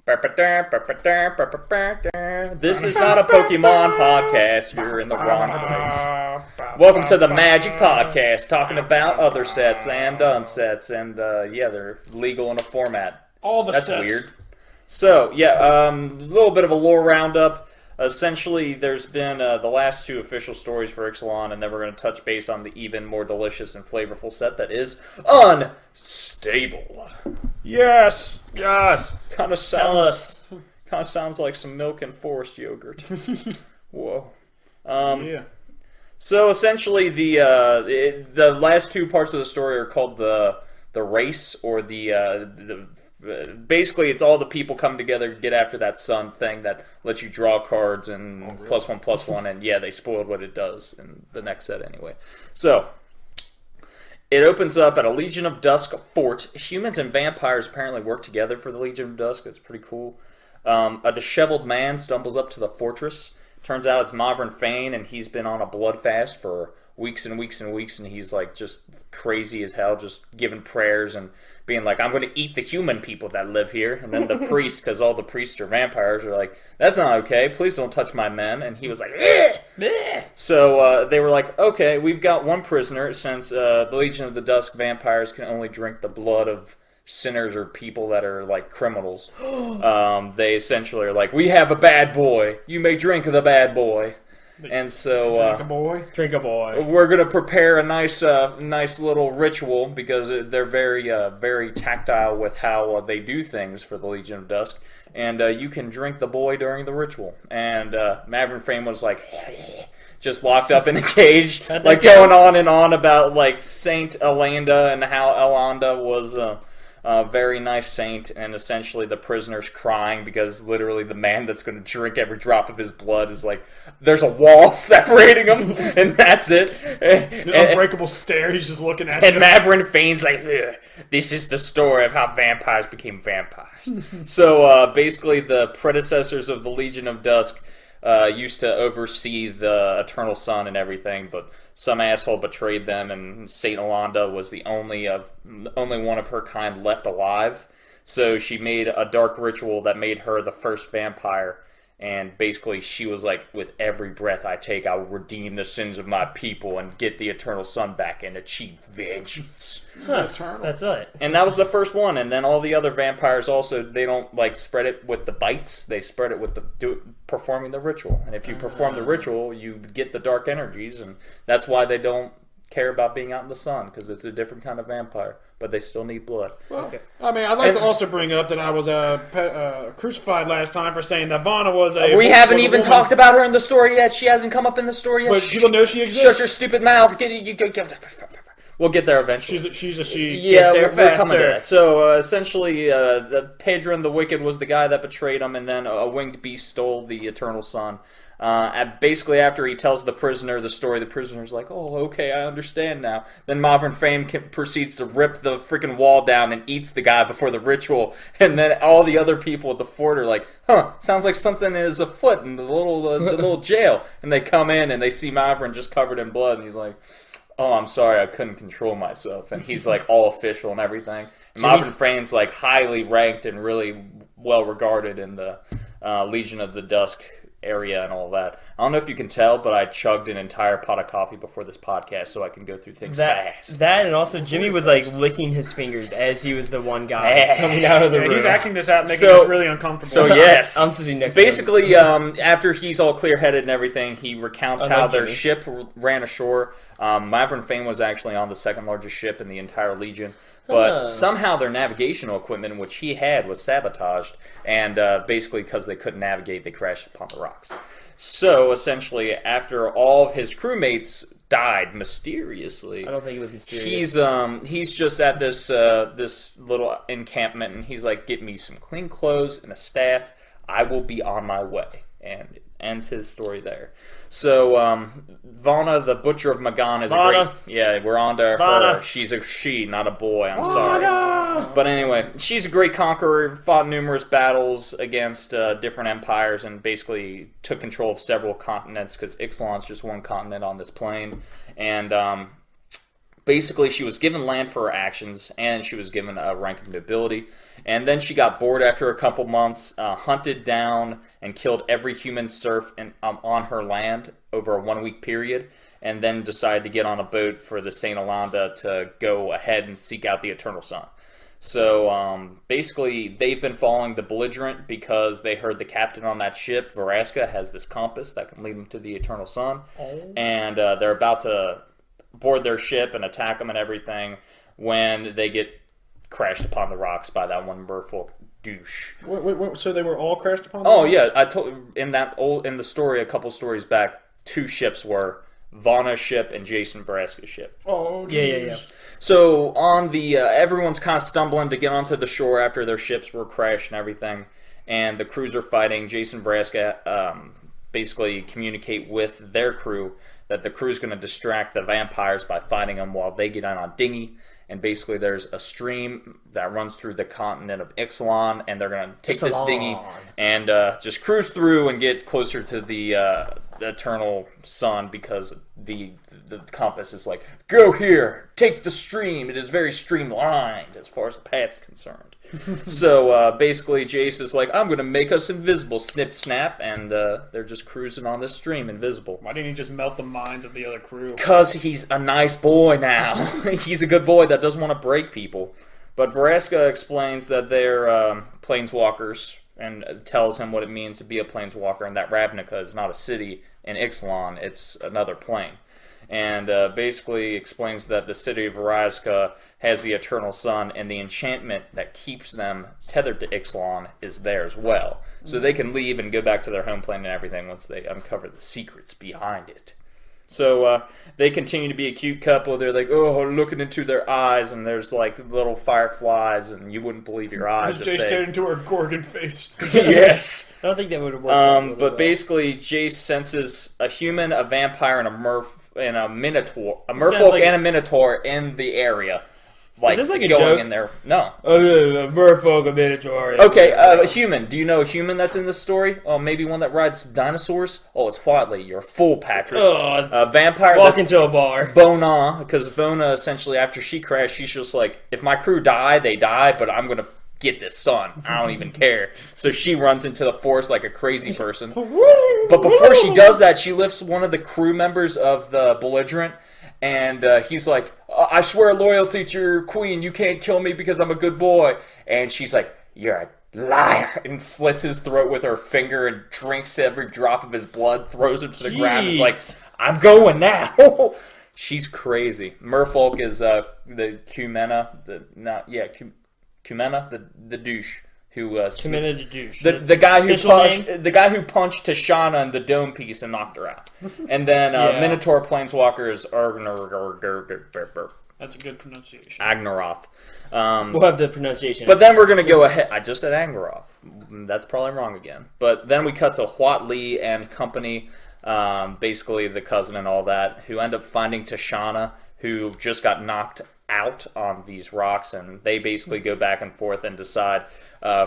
This is not a Pokemon podcast. You're in the wrong place. Welcome to the Magic Podcast, talking about other sets and unsets, and they're legal in a format. All the That's sets. Weird. So, a little bit of a lore roundup. Essentially, there's been the last two official stories for Ixalan, and then we're going to touch base on the even more delicious and flavorful set that is Unstable. Yes. Kind of sounds like some milk and forest yogurt. Whoa. Yeah. So essentially, the last two parts of the story are called the race, or the basically it's all the people come together to get after that sun thing that lets you draw cards and +1/+1, and they spoiled what it does in the next set anyway. So it opens up at a Legion of Dusk fort. Humans and vampires apparently work together for the Legion of Dusk. That's pretty cool. A disheveled man stumbles up to the fortress. Turns out it's Mavrin Fane, and he's been on a blood fast for weeks and weeks and weeks, and he's like just crazy as hell, just giving prayers and being like, I'm going to eat the human people that live here. And then the priest, because all the priests are vampires, are like, that's not okay. Please don't touch my men. And he was like, eh. So they were like, okay, we've got one prisoner, since the Legion of the Dusk vampires can only drink the blood of sinners or people that are like criminals. They essentially are like, we have a bad boy. You may drink the bad boy. And so Drink a boy. we're going to prepare a nice little ritual, because they're very tactile with how they do things for the Legion of Dusk. And you can drink the boy during the ritual. And Mavrin Fane was like, just locked up in a cage, like going on and on about like Saint Alanda and how Alanda was a very nice saint, and essentially the prisoner's crying because literally the man that's going to drink every drop of his blood is like, there's a wall separating them, and that's it. An unbreakable stare, he's just looking at you. And Mavrin Fane's like, this is the story of how vampires became vampires. So basically the predecessors of the Legion of Dusk used to oversee the Eternal Sun and everything, but some asshole betrayed them, and Saint Alanda was the only one of her kind left alive. So she made a dark ritual that made her the first vampire, and basically she was like, with every breath I take, I will redeem the sins of my people and get the Eternal Sun back and achieve vengeance. That's it. And that was the first one, and then all the other vampires also, they don't like spread it with the bites, they spread it with performing the ritual. And if you perform the ritual, you get the dark energies, and that's why they don't care about being out in the sun, because it's a different kind of vampire, but they still need blood. Well, okay. I mean, I'd like to also bring up that I was crucified last time for saying that Vanna was a... We haven't even talked about her in the story yet. She hasn't come up in the story yet. But people know she exists. Shut your stupid mouth. We'll get there eventually. She's a she. Yeah, Get there we're coming to faster. that. So essentially, the Pedron the Wicked was the guy that betrayed him, and then a winged beast stole the Eternal Sun. Basically, after he tells the prisoner the story, the prisoner's like, oh, okay, I understand now. Then Mavrin Fane proceeds to rip the freaking wall down and eats the guy before the ritual. And then all the other people at the fort are like, sounds like something is afoot in the little jail. And they come in and they see Mavrin just covered in blood, and he's like, oh, I'm sorry, I couldn't control myself. And he's like all official and everything. And Mavrin Fane's like highly ranked and really well regarded in the Legion of the Dusk area and all that. I don't know if you can tell, but I chugged an entire pot of coffee before this podcast so I can go through things fast. That, and also Jimmy was like licking his fingers as he was the one guy coming out of the room. He's acting this out, making us really uncomfortable. So yes, I'm sitting next to basically, after he's all clear-headed and everything, he recounts how their ship ran ashore. Mavrin Fane was actually on the second largest ship in the entire Legion. But somehow their navigational equipment, which he had, was sabotaged. And basically, because they couldn't navigate, they crashed upon the rocks. So, essentially, after all of his crewmates died mysteriously... I don't think it was mysterious. He's just at this little encampment, and he's like, get me some clean clothes and a staff. I will be on my way. And it ends his story there. So, Vanna, the Butcher of Magan, is a great... Yeah, we're on to her. She's a she, not a boy. I'm sorry. But anyway, she's a great conqueror, fought numerous battles against different empires, and basically took control of several continents, because Ixalan's just one continent on this plane. And Basically, she was given land for her actions, and she was given a rank of nobility. And then she got bored after a couple months, hunted down and killed every human serf on her land over a 1-week period, and then decided to get on a boat for the St. Alanda to go ahead and seek out the Eternal Sun. So basically, they've been following the belligerent because they heard the captain on that ship, Veraska, has this compass that can lead them to the Eternal Sun. And they're about to board their ship and attack them and everything when they get crashed upon the rocks by that one merfolk douche. Wait, so they were all crashed upon? Oh yeah, I told in the story a couple stories back, 2 ships were Vanna's ship and Jason Veraska's ship. Oh Yeah. So on the everyone's kind of stumbling to get onto the shore after their ships were crashed and everything, and the crews are fighting. Jason Veraska basically communicate with their crew that the crew's going to distract the vampires by fighting them while they get on a dinghy. And basically there's a stream that runs through the continent of Ixalan, and they're going to take this dinghy and just cruise through and get closer to the Eternal Sun, because the compass is like, go here, take the stream. It is very streamlined as far as the path's concerned. So basically Jace is like, I'm going to make us invisible, snip, snap, and they're just cruising on this stream, invisible. Why didn't he just melt the minds of the other crew? Because he's a nice boy now. He's a good boy that doesn't want to break people. But Veraska explains that they're planeswalkers and tells him what it means to be a planeswalker, and that Ravnica is not a city in Ixalan, it's another plane. And basically explains that the city of Veraska has the Eternal Sun, and the enchantment that keeps them tethered to Ixalan is there as well. So they can leave and go back to their home planet and everything once they uncover the secrets behind it. So they continue to be a cute couple. They're like, oh, looking into their eyes, and there's like little fireflies, and you wouldn't believe your eyes. Jace stared into her Gorgon face. Yes. I don't think that would have worked. But basically, Jace senses a human, a vampire, and a minotaur, a merfolk and a minotaur in the area. Like, is this like a going joke? in there? No. Oh, a merfolk, a minotaur. Okay, a human. Do you know a human that's in this story? Oh, maybe one that rides dinosaurs? Oh, it's Whatley. You're a fool, Patrick. A vampire. Walk into a bar. Vona, because Vona, essentially, after she crashed, she's just like, if my crew die, they die, but I'm going to get this sun. I don't even care. So she runs into the forest like a crazy person. But before she does that, she lifts one of the crew members of the belligerent, and he's like, I swear loyalty to your queen. You can't kill me because I'm a good boy. And she's like, you're a liar. And slits his throat with her finger and drinks every drop of his blood, throws him to the ground. He's like, I'm going now. She's crazy. Merfolk is the Cumena. Cumena, the douche. The guy who punched Tashana in the dome piece and knocked her out. And then Minotaur Planeswalker is That's a good pronunciation. Agnaroth. We'll have the pronunciation. But then we're going to go ahead. I just said Agnaroth. That's probably wrong again. But then we cut to Whatley and company, basically the cousin and all that, who end up finding Tashana, who just got knocked out on these rocks, and they basically go back and forth and decide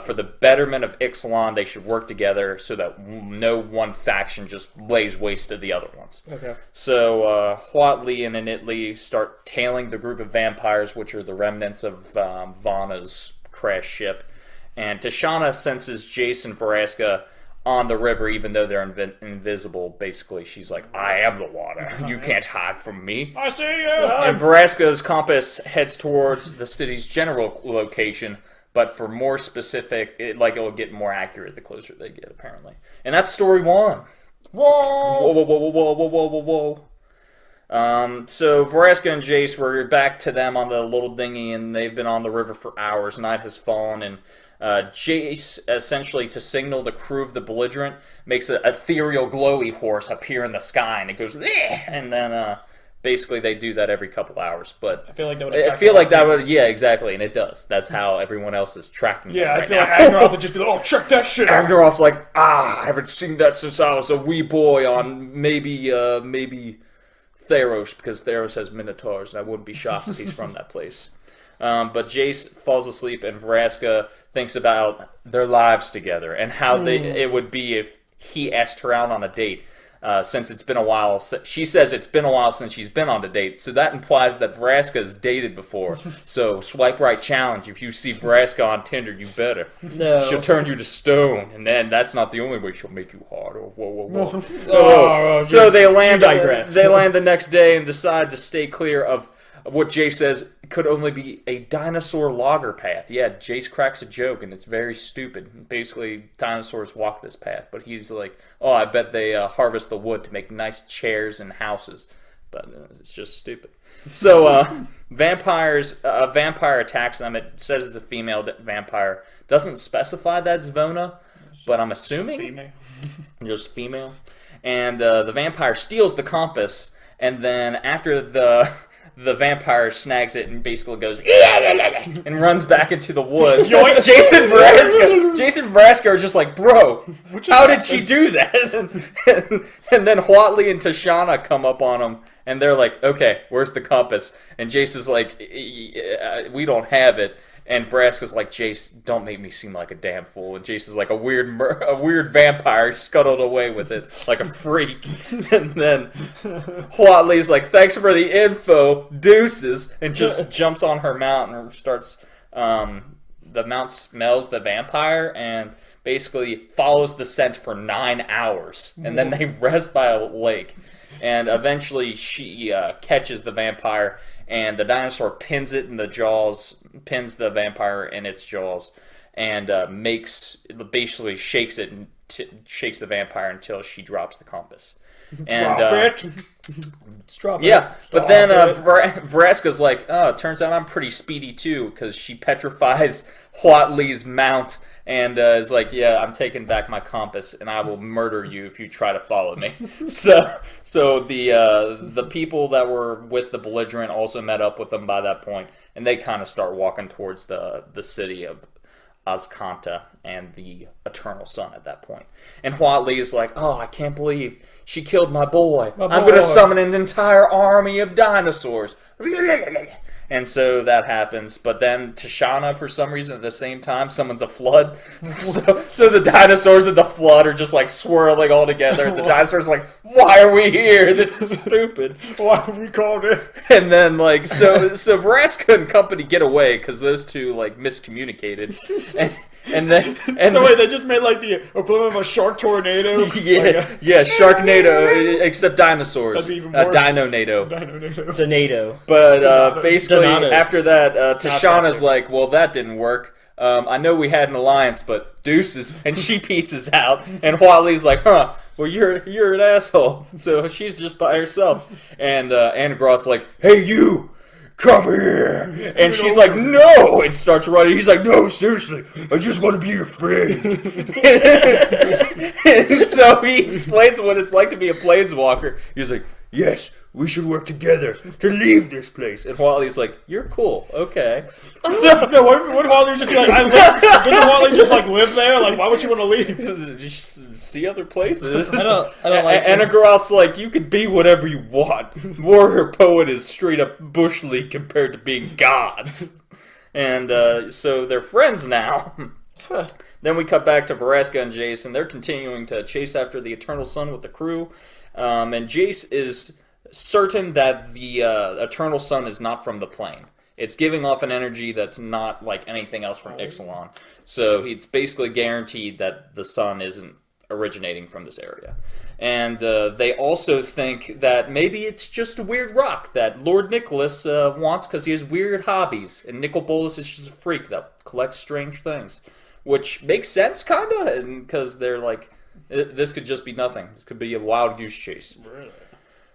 for the betterment of Ixalan, they should work together so that no one faction just lays waste to the other ones. Okay. So Whatley and Initli start tailing the group of vampires, which are the remnants of Vanna's crashed ship, and Tashana senses Jason Veraska on the river, even though they're invisible. Basically, she's like, I am the water. You can't hide from me. I see you! And Veraska's compass heads towards the city's general location, but for more specific, it will get more accurate the closer they get, apparently. And that's story 1. Whoa! Whoa. So Veraska and Jace were back to them on the little dinghy, and they've been on the river for hours. Night has fallen, and Jace, essentially to signal the crew of the belligerent, makes an ethereal glowy horse appear in the sky, and it goes, eh! And then basically they do that every couple hours. But I feel like that would. Yeah, exactly, and it does. That's how everyone else is tracking. Yeah, them I feel right like Agnaroth would just be like, oh, check that shit out. Agnaroth's like, I haven't seen that since I was a wee boy on maybe Theros, because Theros has minotaurs, and I wouldn't be shocked if he's from that place. But Jace falls asleep, and Veraska thinks about their lives together and how it would be if he asked her out on a date. since it's been a while. She says it's been a while since she's been on a date, so that implies that Vraska's dated before. So swipe right challenge. If you see Vraska on Tinder, you better. No. She'll turn you to stone, and then that's not the only way she'll make you hard. Oh, whoa, whoa, whoa. Oh, So they land. You digress. They land the next day and decide to stay clear of what Jace says could only be a dinosaur logger path. Yeah, Jace cracks a joke, and it's very stupid. Basically, dinosaurs walk this path, but he's like, oh, I bet they harvest the wood to make nice chairs and houses. But it's just stupid. So, vampire attacks them. It says it's a female vampire. Doesn't specify that's Vona, but I'm assuming just female. And the vampire steals the compass, and then after the vampire snags it and basically goes and runs back into the woods. Jason Vraska are just like, bro, how did she do that? And then Huatley and Tashana come up on him, and they're like, okay, where's the compass? And Jason's like, we don't have it. And Vraska's like, Jace, don't make me seem like a damn fool. And Jason's like, a weird vampire scuttled away with it like a freak. And then Huatley's like, thanks for the info, deuces, and just jumps on her mount and starts. The mount smells the vampire and basically follows the scent for 9 hours, and then they rest by a lake. And eventually, she catches the vampire, and the dinosaur pins it in the jaws. Pins the vampire in its jaws, and basically shakes it and shakes the vampire until she drops the compass. And Drop it. yeah, but then Vraska's like, oh, it turns out I'm pretty speedy too, because she petrifies Huatley's mount and is like, yeah, I'm taking back my compass, and I will murder you if you try to follow me. So the people that were with the belligerent also met up with them by that point, and they kind of start walking towards the city of Azcanta and the Eternal Sun at that point. And Huatley is like, oh, I can't believe she killed my boy. I'm going to summon an entire army of dinosaurs. And so that happens. But then Tashana, for some reason, at the same time, summons a flood. So the dinosaurs and the flood are just like swirling all together. The dinosaurs are like, why are we here? This is stupid. Why have we called it? And then, like, so Vraska and company get away because those two, like, miscommunicated. And then So wait, they just made like the equivalent of a shark tornado? Yeah, Sharknado, except dinosaurs. That'd be even worse. Dino-nado. The NATO. But basically, Donatos. after that, Tashana's like, well, that didn't work. I know we had an alliance, but deuces. And she pieces out. And Huatley's like, huh, well, you're an asshole. So she's just by herself. And Anagroth's like, hey, you! Come here! And she's like, no! And starts running. He's like, no, seriously, I just want to be your friend. And so he explains what it's like to be a planeswalker. He's like, yes, we should work together to leave this place. And Huatley's like, you're cool, okay. So, no, what Wally just be like, doesn't Wally just like live there? Like, why would you want to leave? Just see other places. I don't like And Anagroth's like, you can be whatever you want. Warrior Poet is straight up Bush League compared to being gods. And so they're friends now. Then we cut back to Vraska and Jace. They're continuing to chase after the Eternal Sun with the crew. And Jace is certain that the Eternal Sun is not from the plane. It's giving off an energy that's not like anything else from Ixalan. So it's basically guaranteed that the sun isn't originating from this area. And they also think that maybe it's just a weird rock that Lord Nicholas wants because he has weird hobbies. And Nicol Bolas is just a freak that collects strange things. Which makes sense, kind of, because they're like, this could just be nothing. This could be a wild goose chase. Really?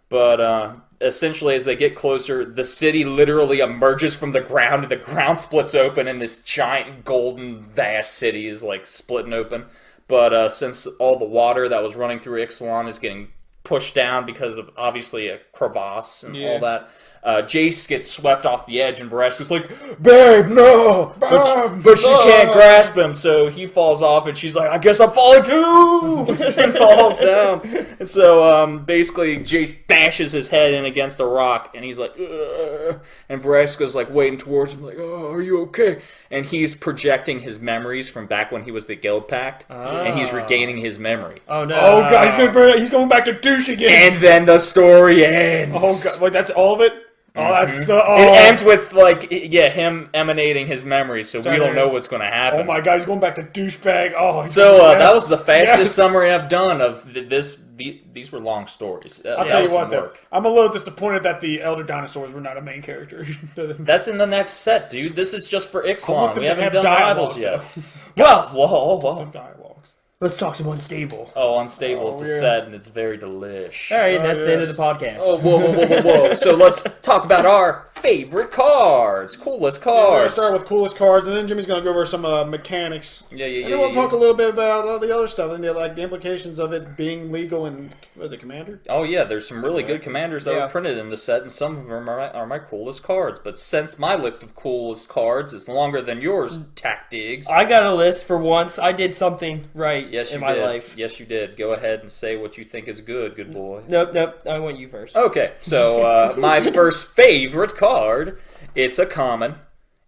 But essentially, as they get closer, the city literally emerges from the ground, and the ground splits open, and this giant, golden, vast city is like splitting open. But since all the water that was running through Ixalan is getting pushed down because of obviously a crevasse and all that, Jace gets swept off the edge, and Vraska's like, "Babe, no!" But she can't grasp him, so he falls off, and she's like, "I guess I'm falling too!" and falls down. And so basically, Jace bashes his head in against a rock, and he's like, "Ugh." And Vraska's like waiting towards him, like, "Oh, are you okay?" And he's projecting his memories from back when he was the Guild Pact, and he's regaining his memory. Oh no! Oh god, he's going back to douche again. And then the story ends. Oh god, like that's all of it. Oh, that's so. Oh. It ends with him emanating his memories, so we don't know what's going to happen. Oh my god, he's going back to douchebag. Oh, so that was the fastest summary I've done of this. These were long stories. I'll tell you what, though, I'm a little disappointed that the Elder Dinosaurs were not a main character. That's in the next set, dude. This is just for Ixalan. We haven't done dialogue, rivals yet. Well, whoa. Dialogues. Let's talk some Unstable. Oh, Unstable. It's a set, and it's very delish. All right, that's the end of the podcast. Oh, whoa. So let's talk about our favorite cards. Coolest cards. We're going to start with coolest cards, and then Jimmy's going to go over some mechanics. Yeah. And then we'll talk a little bit about all the other stuff, and the implications of it being legal in, what is it, Commander? Oh, yeah, there's some really good commanders that are printed in the set, and some of them are my coolest cards. But since my list of coolest cards is longer than yours, Tactics. I got a list for once. I did something right in my life. Yes, you did. Go ahead and say what you think is good boy. Nope. I want you first. Okay, so my first favorite card, it's a common,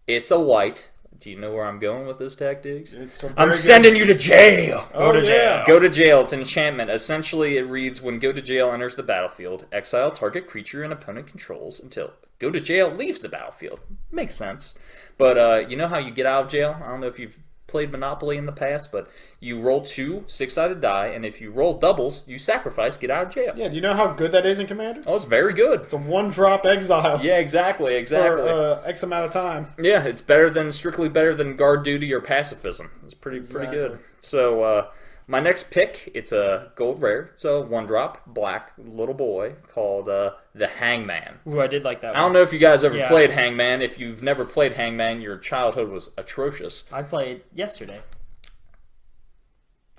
it's a white. Do you know where I'm going with this, Tactics? I'm sending you to jail! Go to jail. Go to jail. It's an enchantment. Essentially, it reads, when go to jail enters the battlefield, exile target creature an opponent controls until go to jail leaves the battlefield. Makes sense. But you know how you get out of jail? I don't know if you've played Monopoly in the past, but you roll 2 6-sided die, and if you roll doubles, you sacrifice, get out of jail. Yeah, do you know how good that is in Commander? Oh, it's very good. It's a 1-drop exile. Yeah, exactly. For X amount of time. Yeah, it's strictly better than guard duty or pacifism. It's pretty good. So, my next pick, it's a gold rare. It's a 1-drop black little boy called the Hangman. Ooh, I did like that one. I don't know if you guys ever played Hangman. If you've never played Hangman, your childhood was atrocious. I played yesterday.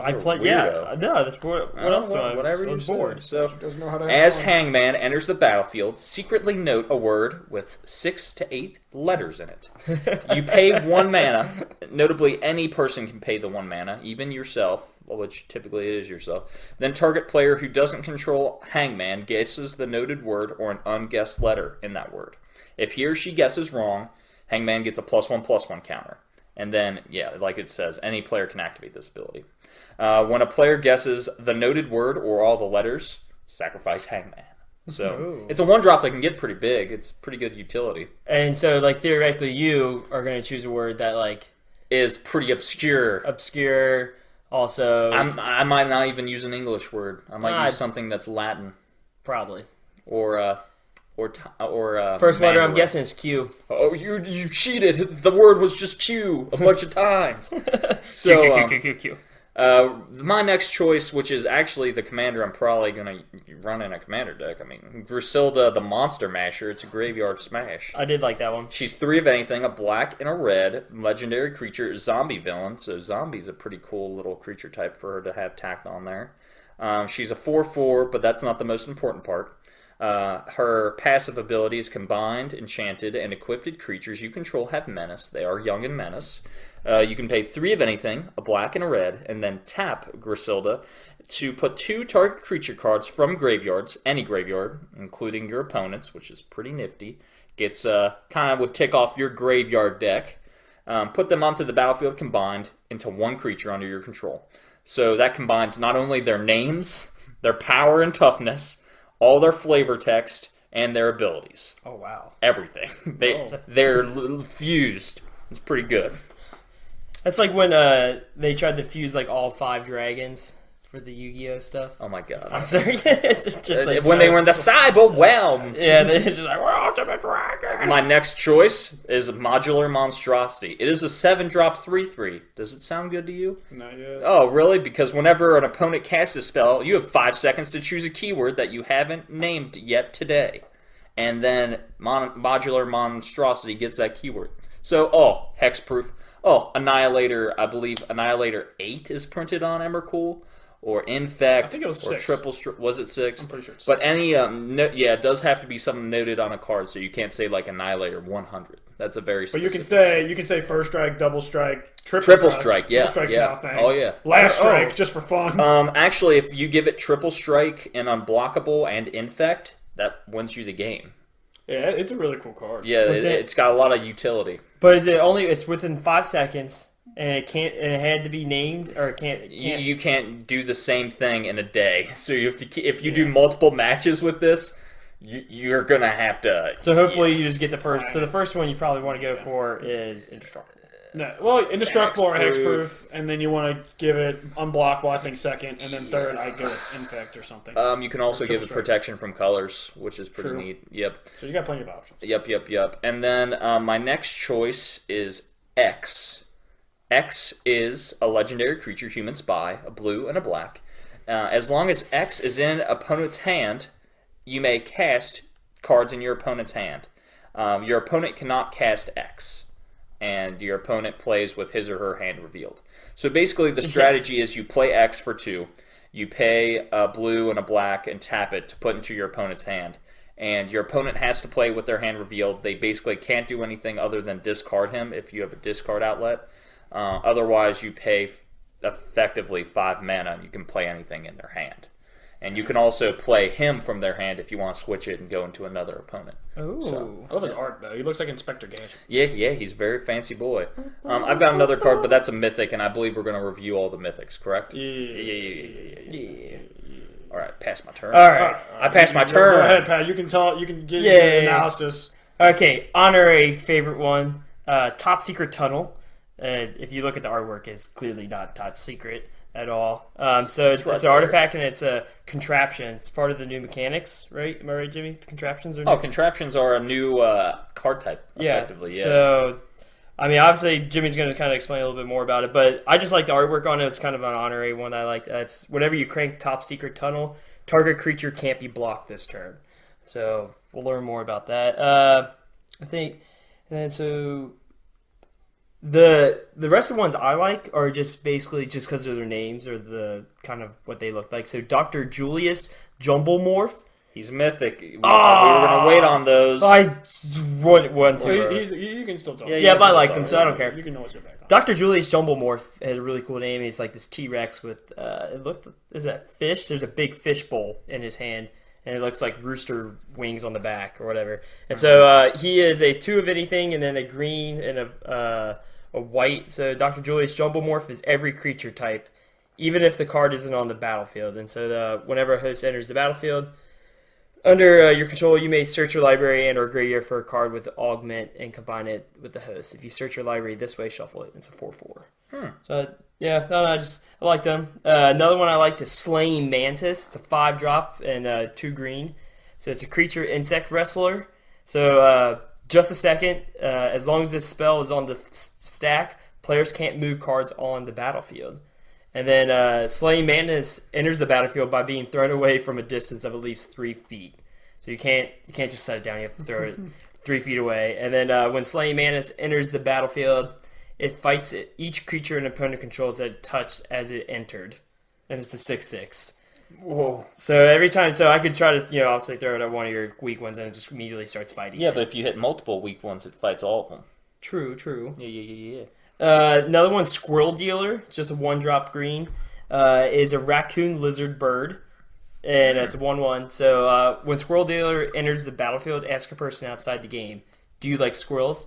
I played, weirdo. No, that's what else do I? Whatever you was bored. So, as Hangman enters the battlefield, secretly note a word with 6 to 8 letters in it. You pay 1 mana. Notably, any person can pay the 1 mana, even yourself, which typically is yourself. Then target player who doesn't control Hangman guesses the noted word or an unguessed letter in that word. If he or she guesses wrong, Hangman gets a +1/+1 counter. And then, like it says, any player can activate this ability. When a player guesses the noted word or all the letters, sacrifice Hangman. So it's a 1-drop that can get pretty big. It's pretty good utility. And so, theoretically, you are going to choose a word that, is pretty obscure. Also, I might not even use an English word. I might use something that's Latin. Probably. Or first letter I'm guessing is Q. Oh, you cheated. The word was just Q a bunch of times. So, Q. My next choice, which is actually the commander I'm probably going to run in a commander deck. I mean, Griselda the Monster Masher. It's a graveyard smash. I did like that one. She's 3 of anything, a black and a red, legendary creature, zombie villain. So zombie's a pretty cool little creature type for her to have tacked on there. She's a 4/4, but that's not the most important part. Her passive abilities combined, enchanted, and equipped creatures you control have menace. They are young and menace. You can pay 3 of anything, a black and a red, and then tap Griselda to put 2 target creature cards from graveyards, any graveyard, including your opponent's, which is pretty nifty. Gets kind of would tick off your graveyard deck. Put them onto the battlefield combined into 1 creature under your control. So that combines not only their names, their power and toughness, all their flavor text, and their abilities. Oh, wow. Everything. They're fused. It's pretty good. That's like when they tried to fuse all 5 dragons for the Yu-Gi-Oh stuff. Oh my god. I'm sorry. Just when they were in the cyber realm. Yeah, they're just like, we're ultimate dragon. My next choice is Modular Monstrosity. It is a 7-drop 3/3. Does it sound good to you? Not yet. Oh, really? Because whenever an opponent casts a spell, you have 5 seconds to choose a keyword that you haven't named yet today. And then Modular Monstrosity gets that keyword. So, hexproof. Annihilator, I believe Annihilator 8 is printed on Emrakul. or infect, I think it was or 6. triple strike. Was it 6? I'm pretty sure it's But 6. any, it does have to be something noted on a card, so you can't say like Annihilator 100. That's a very But specific. you can say first strike, double strike, Triple strike, yeah, Triple strike's yeah. now a thing. Oh, yeah. Last strike, just for fun. Actually, if you give it triple strike and unblockable and infect, that wins you the game. Yeah, it's a really cool card. Yeah, it's got a lot of utility. But is it only? It's within 5 seconds, and it can't. And it had to be named, or it can't. You can't do the same thing in a day. So you have to. If you do multiple matches with this, you're gonna have to. So hopefully you just get the first. So the first one you probably want to go for is indestructible. No, well, indestructible or hexproof, and then you want to give it unblockable, I think, second, and then third, I go with infect or something. You can also give it protection from colors, which is pretty neat. Yep. So you got plenty of options. Yep. And then my next choice is X. X is a legendary creature, human spy, a blue and a black. As long as X is in opponent's hand, you may cast cards in your opponent's hand. Your opponent cannot cast X, and your opponent plays with his or her hand revealed. So basically the strategy is you play X for 2, you pay a blue and a black and tap it to put into your opponent's hand, and your opponent has to play with their hand revealed. They basically can't do anything other than discard him if you have a discard outlet. Otherwise you pay effectively 5 mana and you can play anything in their hand. And you can also play him from their hand if you want to switch it and go into another opponent. Ooh. So, I love his art, though. He looks like Inspector Gadget. yeah, he's a very fancy boy. I've got another card, but that's a mythic, and I believe we're going to review all the mythics, correct? Yeah. All right, pass my turn. All right. I passed my turn. Go ahead, Pat. You can talk. You can get Yeah. the analysis. Okay, honorary favorite one, Top Secret Tunnel. If you look at the artwork, it's clearly not top secret at all. So it's an artifact and it's a contraption. It's part of the new mechanics, right? Am I right, Jimmy? The contraptions are new? Oh, contraptions are a new card type, effectively. Yeah. So, I mean, obviously, Jimmy's going to kind of explain a little bit more about it, but I just like the artwork on it. It's kind of an honorary one that I like. It's whenever you crank Top Secret Tunnel, target creature can't be blocked this turn. So we'll learn more about that. I think, and so the rest of the ones I like are just basically just because of their names or the kind of what they look like. So Dr. Julius Jumblemorph. He's mythic. We were going to wait on those. I want to. You can still talk. Yeah, but I like them, so I don't care. You can always go back on. Dr. Julius Jumblemorph has a really cool name. He's like this T-Rex with, is that fish? There's a big fish bowl in his hand, and it looks like rooster wings on the back or whatever. And so he is a 2 of anything, and then a green and a white. So Dr. Julius Jumblemorph is every creature type, even if the card isn't on the battlefield. And so whenever a host enters the battlefield, under your control, you may search your library and or graveyard for a card with augment and combine it with the host. If you search your library this way, shuffle it. It's a 4/4. So yeah, I like them. Another one I like is Slaying Mantis. It's a 5-drop and 2 green. So it's a creature insect wrestler. So just a second. As long as this spell is on the stack, players can't move cards on the battlefield. And then Slaying Mantis enters the battlefield by being thrown away from a distance of at least 3 feet. So you can't just set it down. You have to throw it 3 feet away. And then when Slaying Mantis enters the battlefield, it fights each creature an opponent controls that it touched as it entered. And it's a 6/6. Whoa. So every time, so I could try to, obviously throw it at one of your weak ones and it just immediately starts fighting. Yeah, but if you hit multiple weak ones, it fights all of them. True. Yeah. Another one, Squirrel Dealer. It's just a 1-drop green. Is a raccoon lizard bird. And it's a 1/1. So when Squirrel Dealer enters the battlefield, ask a person outside the game, do you like squirrels?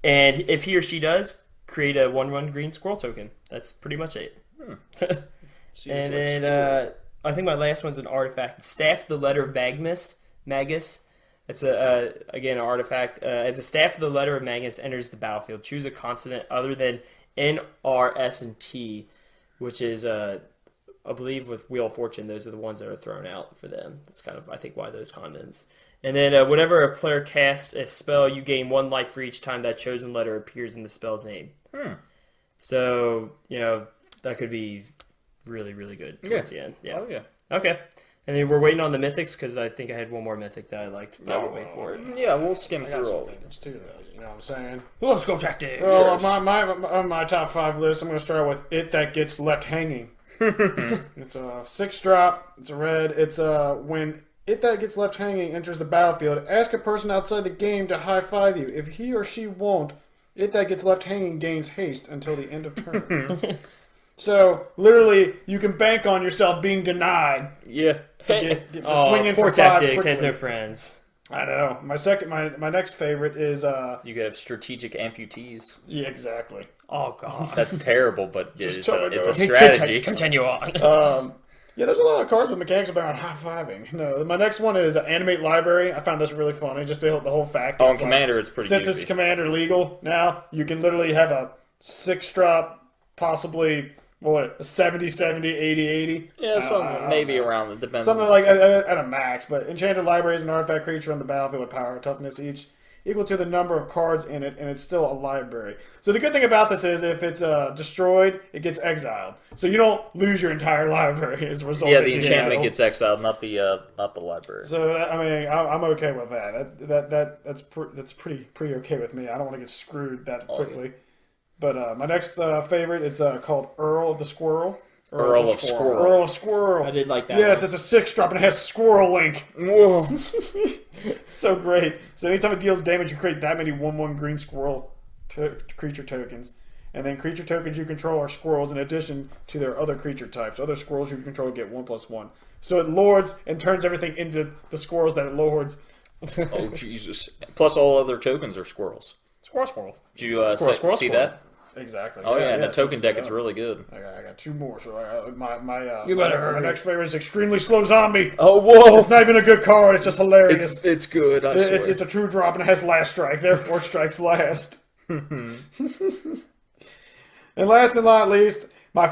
And if he or she does, create a 1/1 green squirrel token. That's pretty much it. And then I think my last one's an artifact. Staff of the Letter of Magus. It's again an artifact. As a Staff of the Letter of Magus enters the battlefield, choose a consonant other than N, R, S, and T, which is I believe with Wheel of Fortune, those are the ones that are thrown out for them. That's kind of I think why those consonants. And then whenever a player casts a spell, you gain 1 life for each time that chosen letter appears in the spell's name. So that could be really, really good towards the end. Yeah. Oh yeah. Okay. And then we're waiting on the mythics because I think I had one more mythic that I liked. I'll wait for it. Yeah, we'll skim I through got some all. favorites too, though. You know what I'm saying? Let's go tactics. Well, on my top 5 list, I'm going to start with It That Gets Left Hanging. It's a 6-drop. It's a red. It's when it that gets left hanging enters the battlefield, ask a person outside the game to high-five you. If he or she won't, it that gets left hanging gains haste until the end of turn. So, literally, you can bank on yourself being denied. Yeah. To swing in poor for 5 tactics, has quickly. no friends. I know. My next favorite is You could have strategic amputees. yeah, exactly. Oh god. That's terrible, but it's tell me a no. strategy. Continue on. Yeah, there's a lot of cards with mechanics about high-fiving. No, my next one is Animate Library. I found this really funny, just the whole fact. Oh, of, and Commander, it's pretty Since goofy. it's Commander legal now, you can literally have a 6-drop, possibly, a 70-70, 80-80. Yeah, something maybe around it. Depends. Something like at a max, but Enchanted Library is an artifact creature on the battlefield with power and toughness each equal to the number of cards in it, and it's still a library. So the good thing about this is if it's destroyed, it gets exiled. So you don't lose your entire library as a result. Yeah, of the it, enchantment gets exiled, not the library. So I mean, I'm okay with that. That's pretty okay with me. I don't want to get screwed that quickly. Yeah. But my next favorite, it's called Earl of the Squirrel. Earl of Squirrel. Earl of Squirrel. I did like that. Yes, one. it's a 6-drop and it has Squirrel Link. Whoa. So great. So anytime it deals damage, you create that many 1/1 green squirrel creature tokens. And then creature tokens you control are squirrels in addition to their other creature types. Other squirrels you control get 1/1. So it lords and turns everything into the squirrels that it lords. Oh, Jesus. Plus all other tokens are squirrels. Squirrel. Did you see that? Exactly. Oh, yeah, and the so token deck is really good. I got 2 more. So You better my hurry. next favorite is Extremely Slow Zombie. Oh, whoa. It's not even a good card. It's just hilarious. It's good, I swear. It's a true drop and it has last strike. Therefore, it strikes last. And last and not least, my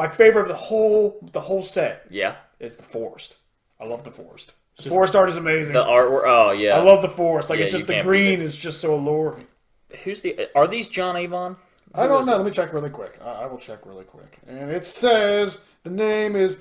favorite of the whole set Yeah. is the Forest. I love the Forest. The Forest art is amazing. The artwork, oh, yeah. I love the Forest. Like Yeah, it's just you the can't beat green is just so alluring. Are these John Avon? I don't know. Let me check really quick. I will check really quick. And it says the name is.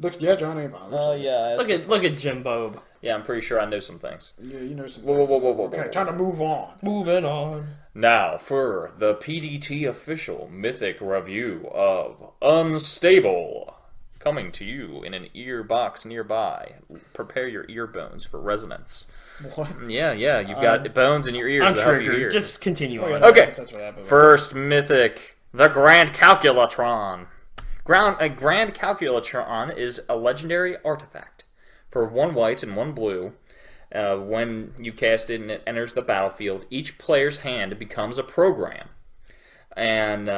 John Avon. Oh, yeah. Look at Jim Bobe. Yeah, I'm pretty sure I know some things. Yeah, you know some. Whoa. Okay, time to move on. Moving on. Now, for the PDT official mythic review of Unstable. Coming to you in an ear box nearby. Prepare your ear bones for resonance. What? Yeah, you've got bones in your ears I'm that help you hear. triggered. Just continue on. Okay. That's what happened. First mythic, the Grand Calculatron. A Grand Calculatron is a legendary artifact. For 1 white and 1 blue, when you cast it and it enters the battlefield, each player's hand becomes a program. And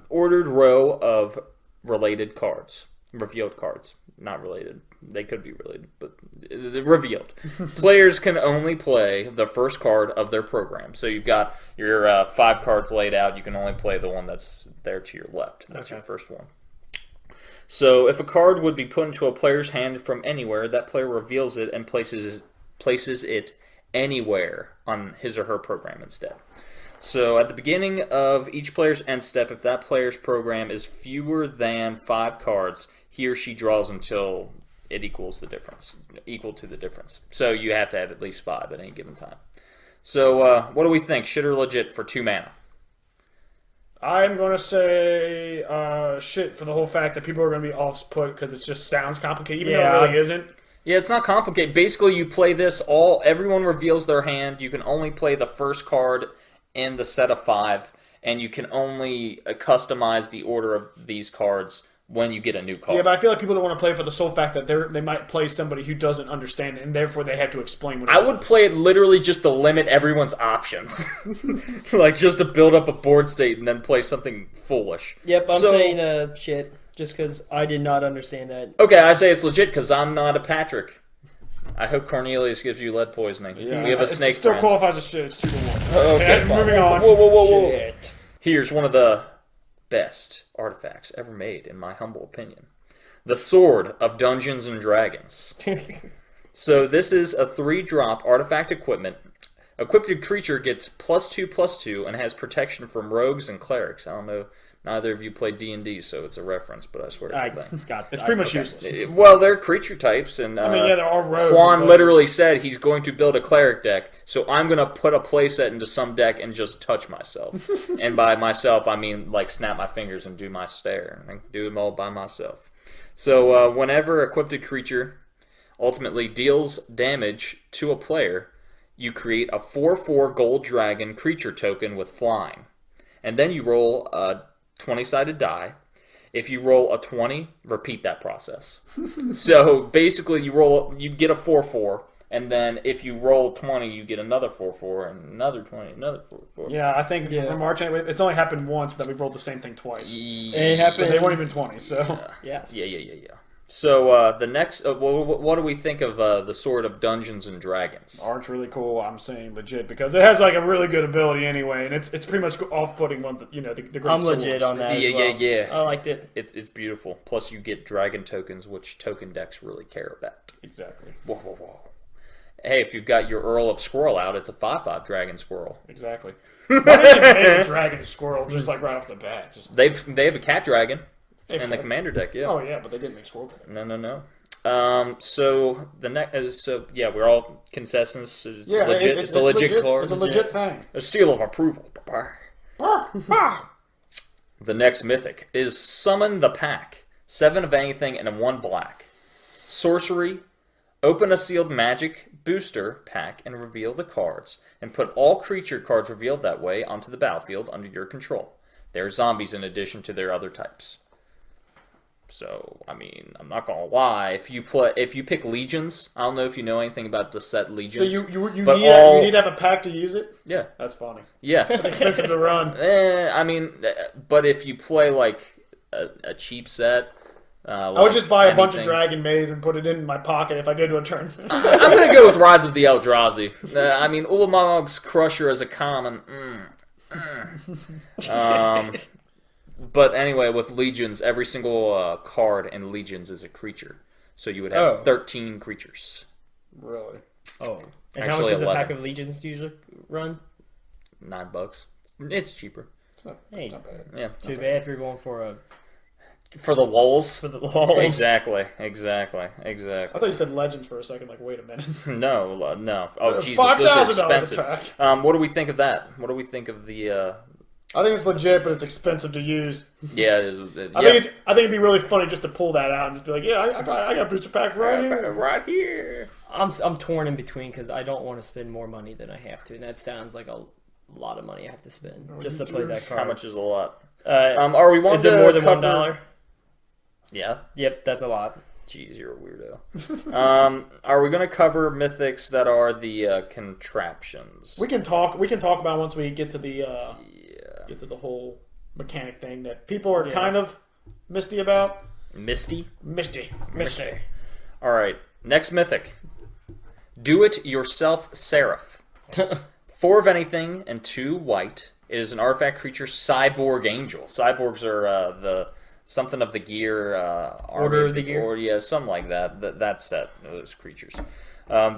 ordered row of related cards. Revealed cards. Not related. They could be related, but they're revealed. Players can only play the first card of their program. So you've got your 5 cards laid out. You can only play the one that's there to your left. That's your first one. So if a card would be put into a player's hand from anywhere, that player reveals it and places it anywhere on his or her program instead. So at the beginning of each player's end step, if that player's program is fewer than 5 cards, he or she draws until it equal to the difference. So you have to have at least 5 at any given time. So what do we think? Shit or legit for 2 mana? I'm going to say shit for the whole fact that people are going to be off-put because it just sounds complicated, even though it really isn't. Yeah, it's not complicated. Basically, you play this everyone reveals their hand. You can only play the first card in the set of 5, and you can only customize the order of these cards when you get a new card. Yeah, but I feel like people don't want to play for the sole fact that they might play somebody who doesn't understand it, and therefore they have to explain what it I would play it literally just to limit everyone's options. Like, just to build up a board state and then play something foolish. Yep, I'm saying shit, just because I did not understand that. Okay, I say it's legit because I'm not a Patrick. I hope Cornelius gives you lead poisoning. Yeah, We have a snake It still friend. qualifies as shit. It's 2-1. Okay, fine. Moving on. Whoa. Shit. Here's one of the best artifacts ever made, in my humble opinion. The Sword of Dungeons and Dragons. So this is a 3-drop artifact equipment. Equipped creature gets +2/+2 and has protection from rogues and clerics. I don't know. Neither of you play D&D, so it's a reference, but I swear to I God. got. It's pretty much useless. Well, they're creature types, and I mean, yeah, there are rogues. Juan and literally said he's going to build a cleric deck, so I'm going to put a playset into some deck and just touch myself. And by myself, I mean, like, snap my fingers and do my stare. And do them all by myself. So, whenever equipped creature ultimately deals damage to a player, you create a 4/4 gold dragon creature token with flying. And then you roll a 20-sided die. If you roll a 20, repeat that process. So basically, you get a 4/4, and then if you roll 20, you get another 4/4, and another 20, another 4/4. Yeah, I think from our chain, it's only happened once, but we've rolled the same thing twice. It happened. But they weren't even 20, so. Yes. Yeah. So the next, what do we think of the Sword of Dungeons and Dragons? Art's really cool. I'm saying legit because it has like a really good ability anyway, and it's pretty much off-putting one. The great I'm swords. legit on that. As well. Yeah. I liked it. It's beautiful. Plus, you get dragon tokens, which token decks really care about. Exactly. Whoa. Hey, if you've got your Earl of Squirrel out, it's a 5/5 dragon squirrel. Exactly. Why didn't they make a dragon squirrel just like right off the bat? Just They have a cat dragon in the commander deck. Yeah. Oh yeah, but they didn't make squirrel. No. So the next, we're all consensus. It's legit. It's a legit card. It's a legit thing. A seal of approval. The next mythic is Summon the Pack. 7 of anything and a 1 black. Sorcery. Open a sealed magic booster pack and reveal the cards, and put all creature cards revealed that way onto the battlefield under your control. They're zombies in addition to their other types. So, I mean, I'm not gonna lie. If you pick Legions, I don't know if you know anything about the set Legions. So you need to have a pack to use it? Yeah. That's funny. Yeah. It's expensive to run. I mean, but if you play like a cheap set, I would just buy a bunch of Dragon Maze and put it in my pocket if I go to a tournament. I'm gonna go with Rise of the Eldrazi. I mean, Ulamog's Crusher as a common. But anyway, with Legions, every single card in Legions is a creature. So you would have 13 creatures. Really? Oh. And Actually, how much does 11. a pack of Legions usually run? $9. It's cheaper. It's not Hey, bad. Yeah. too bad if you're going for For the lulz. the lulz. Exactly. I thought you said Legends for a second. Like, wait a minute. No. Oh, Jesus, $5,000 those are a expensive. pack. What do we think of that? What do we think of the... I think it's legit, but it's expensive to use. Yeah, it is. I think it'd be really funny just to pull that out and just be like, yeah, I got a booster pack right here. Right here. I'm torn in between because I don't want to spend more money than I have to, and that sounds like a lot of money I have to spend just to play that card. How much is a lot? Are we wanting is it to more than cover- $1? Yeah. Yep, that's a lot. Jeez, you're a weirdo. Are we going to cover mythics that are the contraptions? We can talk about once we get to the whole mechanic thing that people are kind of misty about. Misty. All right, next mythic. Do it yourself, Seraph. 4 of anything and 2 white. It is an artifact creature, Cyborg Angel. Cyborgs are the something of the gear, Order of the Gear? Or, yeah, something like that. That set of those creatures.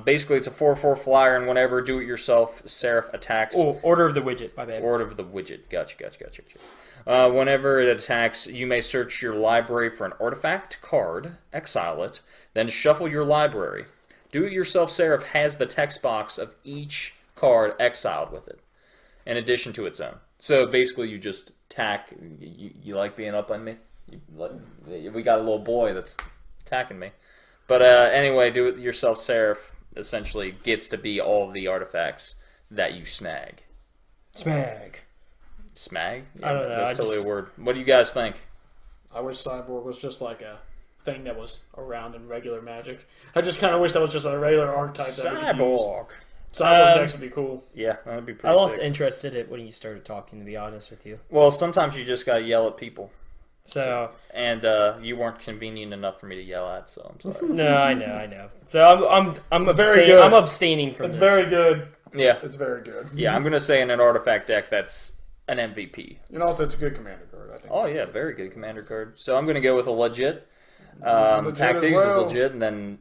Basically, it's a 4/4 flyer, and whenever do-it-yourself Seraph attacks... Oh, Order of the Widget, my bad. Order of the Widget. Gotcha. Whenever it attacks, you may search your library for an artifact card, exile it, then shuffle your library. Do-it-yourself Seraph has the text box of each card exiled with it, in addition to its own. So basically, you just tack... You like being up on me? We got a little boy that's attacking me. But anyway, do-it-yourself Seraph essentially gets to be all of the artifacts that you snag. Smag. Smag? Yeah, I don't know. That's totally a word. What do you guys think? I wish Cyborg was just like a thing that was around in regular Magic. I just kind of wish that was just a regular archetype. Cyborg. Cyborg decks would be cool. Yeah, that would be I pretty lost sick. interest in it when you started talking, to be honest with you. Well, sometimes you just gotta yell at people. So And you weren't convenient enough for me to yell at, so I'm sorry. no, I know. So I'm very good. I'm abstaining from It's this. very good. Yeah. It's very good. Yeah, I'm gonna say in an artifact deck that's an MVP. And also, it's a good commander card, I think. Oh yeah, very good commander card. So I'm gonna go with a legit. Legit as Tactics well. is legit, and then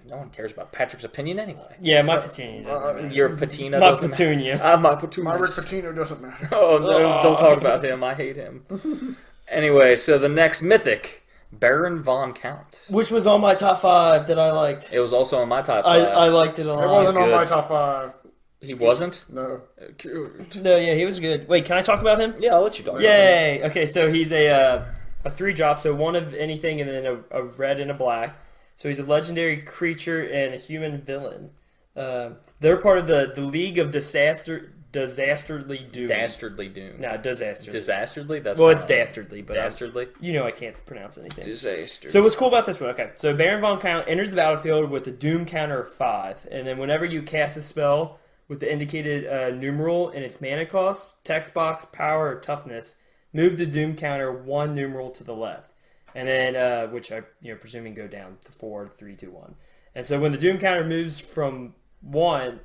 No one cares about Patrick's opinion anyway. Yeah, my Petunia doesn't matter. Your patina My doesn't Petunia. my Petunia. My Rick Pitino doesn't matter. Oh, no, don't talk about him. I hate him. Anyway, so the next mythic, Baron von Count. Which was on my top 5 that I liked. It was also on my top 5. I liked it a lot. It wasn't on good. my top 5. He wasn't? No. No, yeah, he was good. Wait, can I talk about him? Yeah, I'll let you talk about him. Yay! Okay, so he's a 3-drop, so one of anything and then a red and a black. So he's a legendary creature and a human villain. They're part of the League of Dastardly Doom. Dastardly Doom. No, Dastardly. Dastardly? That's Well, it's Dastardly, but Dastardly? you know I can't pronounce anything. Disaster. So what's cool about this one? Okay, so Baron von Count enters the battlefield with a Doom counter of 5, and then whenever you cast a spell with the indicated numeral in its mana cost, text box, power, or toughness, move the Doom counter 1 numeral to the left. And then, which I, presuming go down to 4, 3, 2, 1. And so when the Doom counter moves from 1,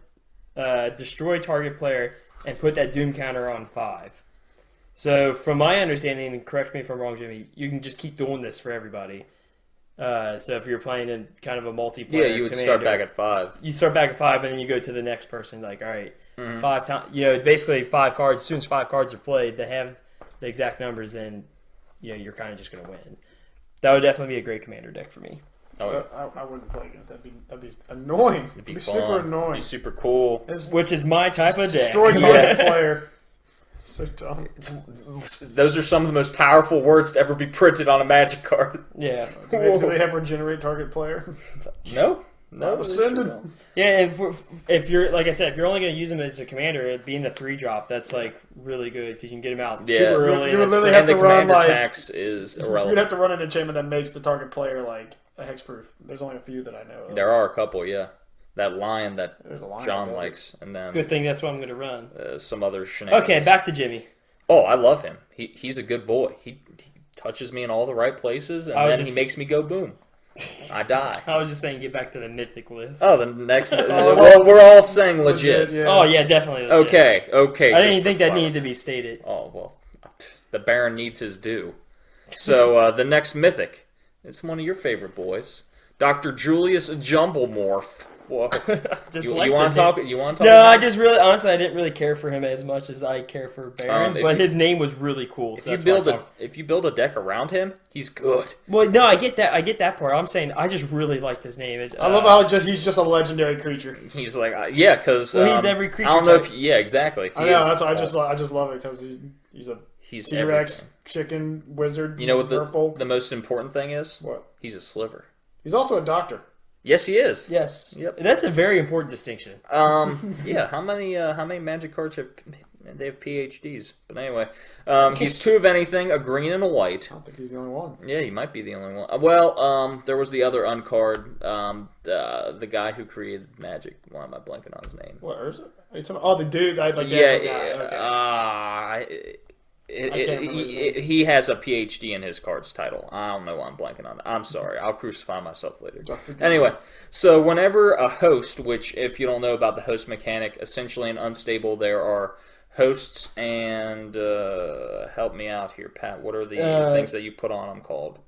destroy target player and put that Doom counter on 5. So from my understanding, and correct me if I'm wrong, Jimmy, you can just keep doing this for everybody. So if you're playing in kind of a multiplayer, yeah, you would start back at 5. You start back at 5, and then you go to the next person. Like, all right, 5 times. Basically 5 cards. As soon as 5 cards are played, they have the exact numbers, and you're kind of just going to win. That would definitely be a great commander deck for me. I wouldn't play against that. That'd be annoying. It'd be fun. super annoying. It'd be super cool. Which is my type of deck. Destroy target player. It's so dumb. Those are some of the most powerful words to ever be printed on a Magic card. Yeah. Do they have regenerate target player? No. No, Ascended. Yeah, if you're, like I said, if you're only going to use him as a commander, being a 3-drop, that's like really good because you can get him out super early. You would literally and have the to run commander like tax is irrelevant. You'd have to run an enchantment that makes the target player like a hexproof. There's only a few that I know of. There are a couple, yeah. That lion that There's a lion John that does likes, and then Good thing that's what I'm going to run. Some other shenanigans. Okay, back to Jimmy. Oh, I love him. He's a good boy. He touches me in all the right places, and then he makes me go boom. I die. I was just saying, get back to the mythic list. Oh, the next. Well, we're all saying legit. Yeah. Oh yeah, definitely. Legit. Okay. I didn't even think that needed to be stated. Oh well, the Baron needs his due. So the next mythic, it's one of your favorite boys, Dr. Julius Jumblemorph. Whoa. Just you like want to talk? You want to talk? No, about I just really, honestly, I didn't really care for him as much as I care for Baron. But his name was really cool. So if you build a deck around him, he's good. Well, no, I get that part. I'm saying I just really liked his name. I love how he's just a legendary creature. He's like, yeah, because he's every creature. I don't know type. exactly. I know. That's why I just love it because he's a He's T-Rex, everything. chicken, wizard. You know what merfolk. the most important thing is? What? He's a sliver. He's also a doctor. Yes, he is. Yes. Yep. That's a very important distinction. Yeah. How many Magic cards have they have PhDs? But anyway, he's 2 of anything, a green and a white. I don't think he's the only one. Yeah, he might be the only one. Well, there was the other uncard, the guy who created Magic. Why am I blanking on his name? What? Urza? Are you talking about, oh, the dude. Like the Yeah. guy. Okay. He has a PhD in his card's title. I don't know why I'm blanking on it. I'm sorry. I'll crucify myself later. Anyway, so whenever a host, which if you don't know about the host mechanic, essentially in Unstable there are hosts and help me out here, Pat. What are the things that you put on them called?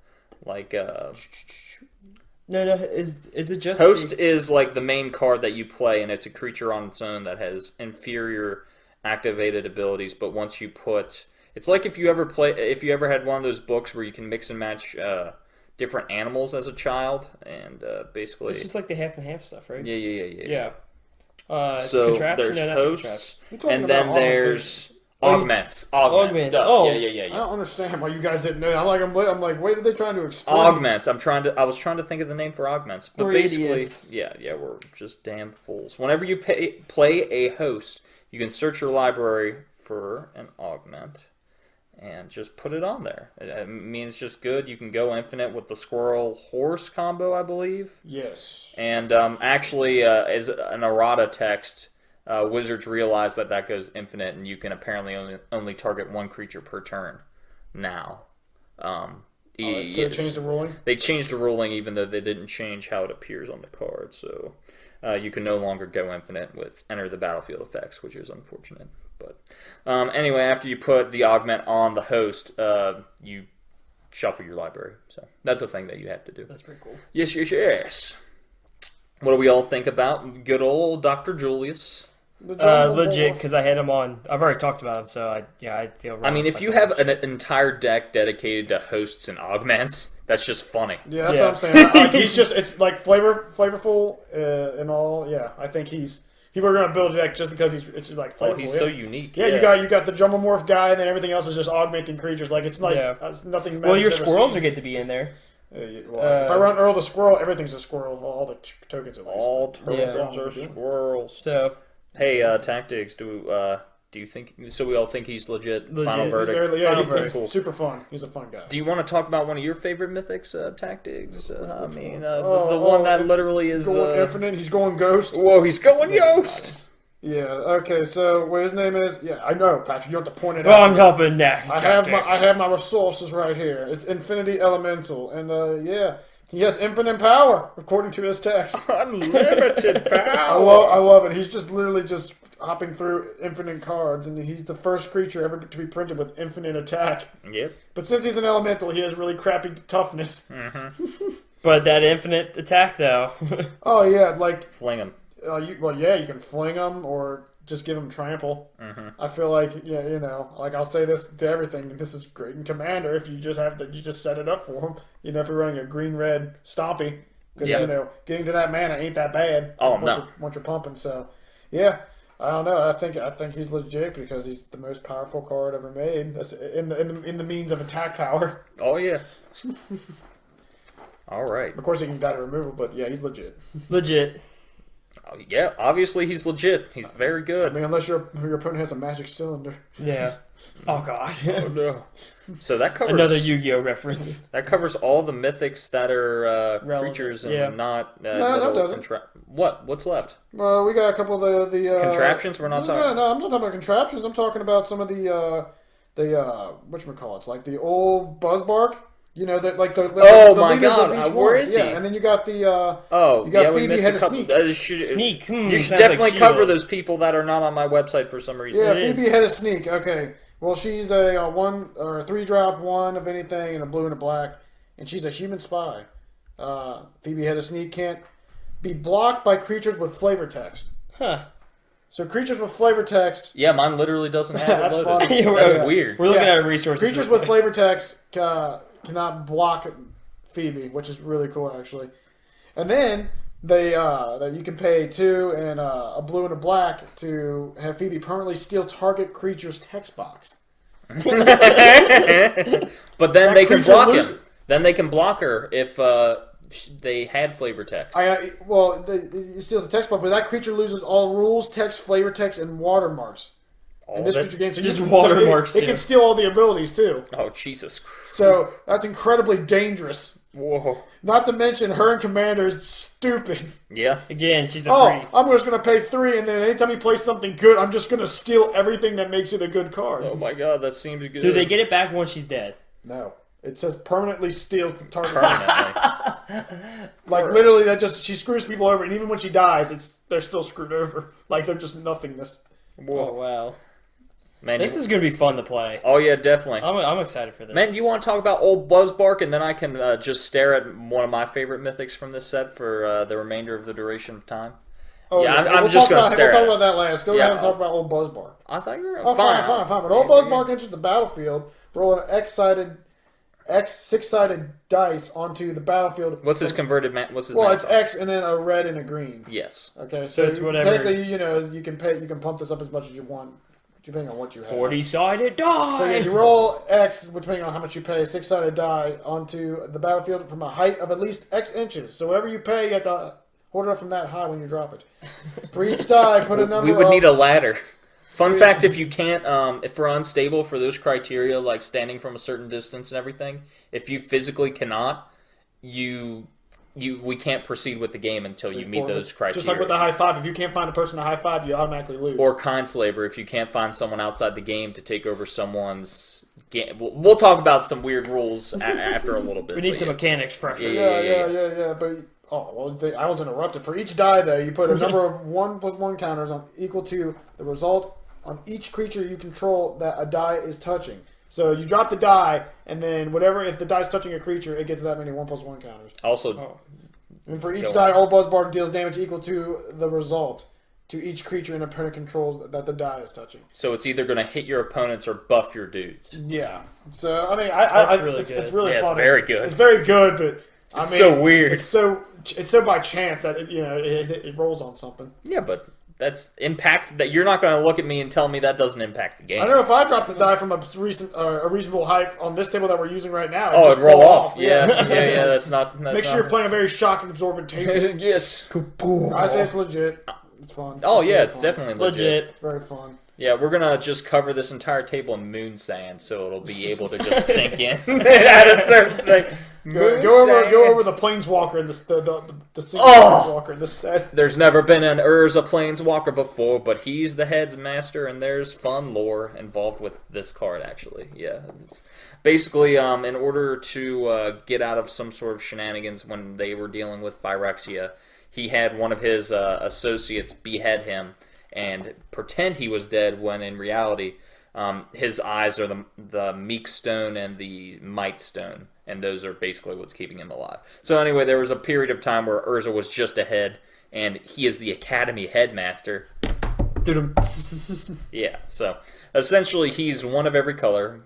Like No, is it just host is like the main card that you play, and it's a creature on its own that has inferior activated abilities. But once you put it's like if you ever had one of those books where you can mix and match different animals as a child, and basically It's just like the half and half stuff, right? Yeah. So there's no, hosts, talking and then about there's augments stuff. Oh. Yeah. I don't understand why you guys didn't know. I'm like, wait, are they trying to explain? Augments. I was trying to think of the name for augments, but We're basically, idiots. yeah, we're just damn fools. Whenever you play a host, you can search your library for an augment and just put it on there. I mean, it's just good. You can go infinite with the squirrel horse combo, I believe. Yes. And actually, as an errata text, wizards realize that goes infinite, and you can apparently only target 1 creature per turn now. So they changed the ruling? They changed the ruling, even though they didn't change how it appears on the card. So you can no longer go infinite with enter the battlefield effects, which is unfortunate. But anyway, after you put the augment on the host, you shuffle your library. So that's a thing that you have to do. That's pretty cool. Yes. What do we all think about good old Dr. Julius? The jungle Legit, wolf. because I had him on. I've already talked about him, so I feel wrong. I mean, if you have an entire deck dedicated to hosts and augments, that's just funny. Yeah, that's Yeah. what I'm saying. He's just, it's like flavorful and all. Yeah, I think people are going to build a deck just because it's like flavorful. Oh, he's yeah. so unique. Yeah, you got the Jumbo Morph guy, and then everything else is just augmenting creatures. Like it's like it's nothing. Well, your Magic's ever squirrels seen. are get to be in there. If I run Earl the Squirrel, everything's a squirrel. All the tokens at least. All Yeah. turtles are squirrels. So Hey, Tactics, do you think? So we all think he's legit. Legit. Final He's verdict. He's Cool. super fun. He's a fun guy. Do you want to talk about one of your favorite mythics, Tactics? The one that literally is Going infinite. He's going ghost. Whoa, he's going Yoast. Yeah. Okay. So what his name is? Yeah, I know, Patrick. You don't have to point it well, out. I'm helping next. I have my resources right here. It's Infinity Elemental, and yeah, he has infinite power according to his text. Unlimited power. I love it. He's just literally just hopping through infinite cards, and he's the first creature ever to be printed with infinite attack. Yep. But since he's an elemental, he has really crappy toughness. But that infinite attack, though. Oh yeah, like Fling him. you can fling him or just give him trample. I feel like like I'll say this to everything. This is great in Commander if you just set it up for him. If you're running a green-red Stompy, because getting to that mana ain't that bad. Oh, once you're pumping. So yeah, I don't know. I think he's legit because he's the most powerful card ever made. That's in the means of attack power. Oh yeah. All right. Of course, he can die to removal, but yeah, he's legit. Legit. Oh, yeah, obviously he's legit. He's very I good. mean, unless your opponent has a magic cylinder. Yeah. Oh, God. Oh no. So that covers Another Yu-Gi-Oh reference. that covers all the mythics that are Relevant. creatures and Yeah. No, that doesn't. What's left? Well, we got a couple of the Contraptions? We're not talking. No, I'm not talking about contraptions. I'm talking about some of the whatchamacallits, like the old Buzzbark. That like the Oh the my leaders God, of each where one. is he? Yeah, and then you got the Oh, you got yeah, we Phoebe missed had a a couple. sneak. Sneak. You should Sounds like definitely Shield. cover those people that are not on my website for some reason. Yeah, It Phoebe is. had a sneak. Okay, well she's a 1 or 3-drop 1 of anything and a blue and a black, and she's a human spy. Phoebe had a sneak can't be blocked by creatures with flavor text. Huh. So creatures with flavor text. Yeah, mine literally doesn't have it That's loaded. funny. That's Yeah. weird. We're looking Yeah. at resources. Creatures with flavor text cannot block Phoebe, which is really cool actually. And then you can pay 2 and a blue and a black to have Phoebe permanently steal target creature's text box. But then they can creature block loses- him. Then they can block her if they had flavor text. It steals the text box, but that creature loses all rules, text, flavor text, and watermarks. And this of it? creature gains Just watermarks, It too. can steal all the abilities too. Oh, Jesus Christ. So that's incredibly dangerous. Whoa. Not to mention her and Commander is stupid. Yeah. Again, she's a Oh, free. I'm just going to pay 3, and then anytime he plays something good, I'm just going to steal everything that makes it a good card. Oh my God, that seems good. Do they get it back once she's dead? No. It says permanently steals the target. permanently? Like, literally, she screws people over, and even when she dies, they're still screwed over. Like, they're just nothingness. Oh, wow. Man, This is going to be fun to play. Oh yeah, definitely. I'm excited for this. Man, do you want to talk about old Buzzbark, and then I can just stare at one of my favorite mythics from this set for the remainder of the duration of time? Oh, Yeah, I'm we'll just talk gonna about- stare We'll talk at it. about that last. Go Yeah, ahead and talk about old Buzzbark. I thought you were Oh, fine. But old Buzzbark enters the battlefield, roll an six-sided dice onto the battlefield. What's his converted man? What's his? Well, mana it's cost? X and then a red and a green. Yes. Okay, so it's whatever- technically, you can pump this up as much as you want, depending on what you have. 40-sided die! So yeah, you roll X, depending on how much you pay, 6-sided die onto the battlefield from a height of at least X inches. So whatever you pay, you have to hold it up from that high when you drop it. For each die, put a number. We would of, need a ladder. Fun fact: if you can't, if we're unstable for those criteria, like standing from a certain distance and everything, if you physically cannot, we can't proceed with the game until you meet those criteria. Just like with the high five, if you can't find a person to high five, you automatically lose. Or Conslaver, if you can't find someone outside the game to take over someone's game. We'll talk about some weird rules after a little bit. We need but some yeah. mechanics fresher. Yeah. But I was interrupted. For each die, though, you put a number of 1+1 counters on equal to the result on each creature you control that a die is touching. So you drop the die, and then if the die is touching a creature, it gets that many 1+1 counters. Also, And for each Go die, on. all Buzzbark deals damage equal to the result to each creature an opponent controls that the die is touching. So it's either going to hit your opponents or buff your dudes. Yeah. So I mean, That's really good. It's really Yeah, it's funny. very good. It's very good, but I It's mean, so weird. It's so by chance that it rolls on something. Yeah, but that's impact. That you're not going to look at me and tell me that doesn't impact the game. I know if I drop the die from a reasonable height on this table that we're using right now, Oh, just it'd roll fall off. Yeah, yeah. That's not. That's Make sure not... you're playing a very shocking, absorbent table. Yes. I say it's legit. It's fun. Oh yeah, very it's fun. definitely legit. Legit. It's very fun. Yeah, we're gonna just cover this entire table in moon sand, so it'll be able to just sink in at a certain thing. Go over the planeswalker and the single Oh! planeswalker in this set. There's never been an Urza Planeswalker before, but he's the head's master, and there's fun lore involved with this card, actually. Yeah. Basically, in order to get out of some sort of shenanigans when they were dealing with Phyrexia, he had one of his associates behead him and pretend he was dead when in reality his eyes are the Meek Stone and the Might Stone, and those are basically what's keeping him alive. So anyway, there was a period of time where Urza was just a head, and he is the Academy headmaster. Yeah, so essentially he's one of every color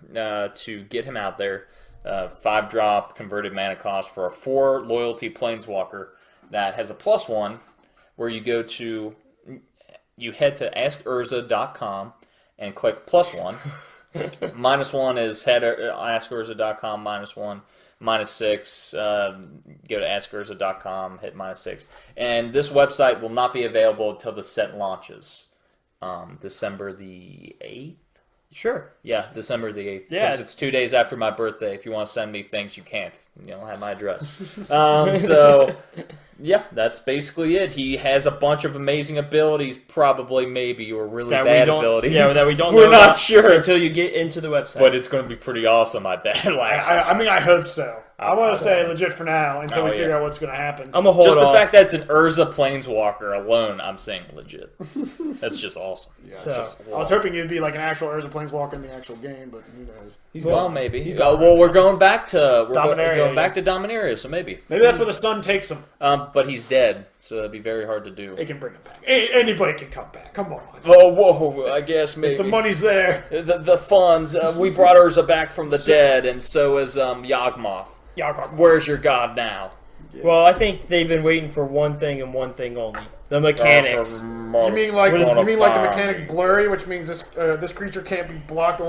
to get him out there. 5-drop converted mana cost for a 4 loyalty planeswalker that has a +1 where you head to askurza.com and click +1. -1 is head askurza.com -1. -6, go to askurza.com, hit -6. And this website will not be available until the set launches. December the 8th? Sure. Yeah, December the 8th. Yeah. Because it's 2 days after my birthday. If you want to send me things, you can't. You don't have my address. So, yeah, that's basically it. He has a bunch of amazing abilities, probably, maybe, or really bad abilities. Yeah, that we don't We're know not about sure. until you get into the website. But it's going to be pretty awesome, I bet. Like, I mean, I hope so. I want to say legit for now until Oh, we yeah. figure out what's going to happen. I'm gonna hold just the off. fact that it's an Urza Planeswalker alone, I'm saying legit. That's just awesome. Yeah, So- it's just, I was hoping it'd be like an actual Urza Planeswalker in the actual game, but who knows? Well, maybe. he's Well, we're going back to Dominaria, going back to Dominaria, so maybe. Maybe that's where the sun takes him. But he's dead, so that'd be very hard to do. They can bring him back. Anybody can come back. Come on. Oh, whoa! I guess maybe The money's there. the funds. We brought Urza back from the dead, and so is Yawgmoth. Where's your god now? Well, I think they've been waiting for one thing and one thing only: the mechanics. You mean like What is- the mechanic blurry, which means this creature can't be blocked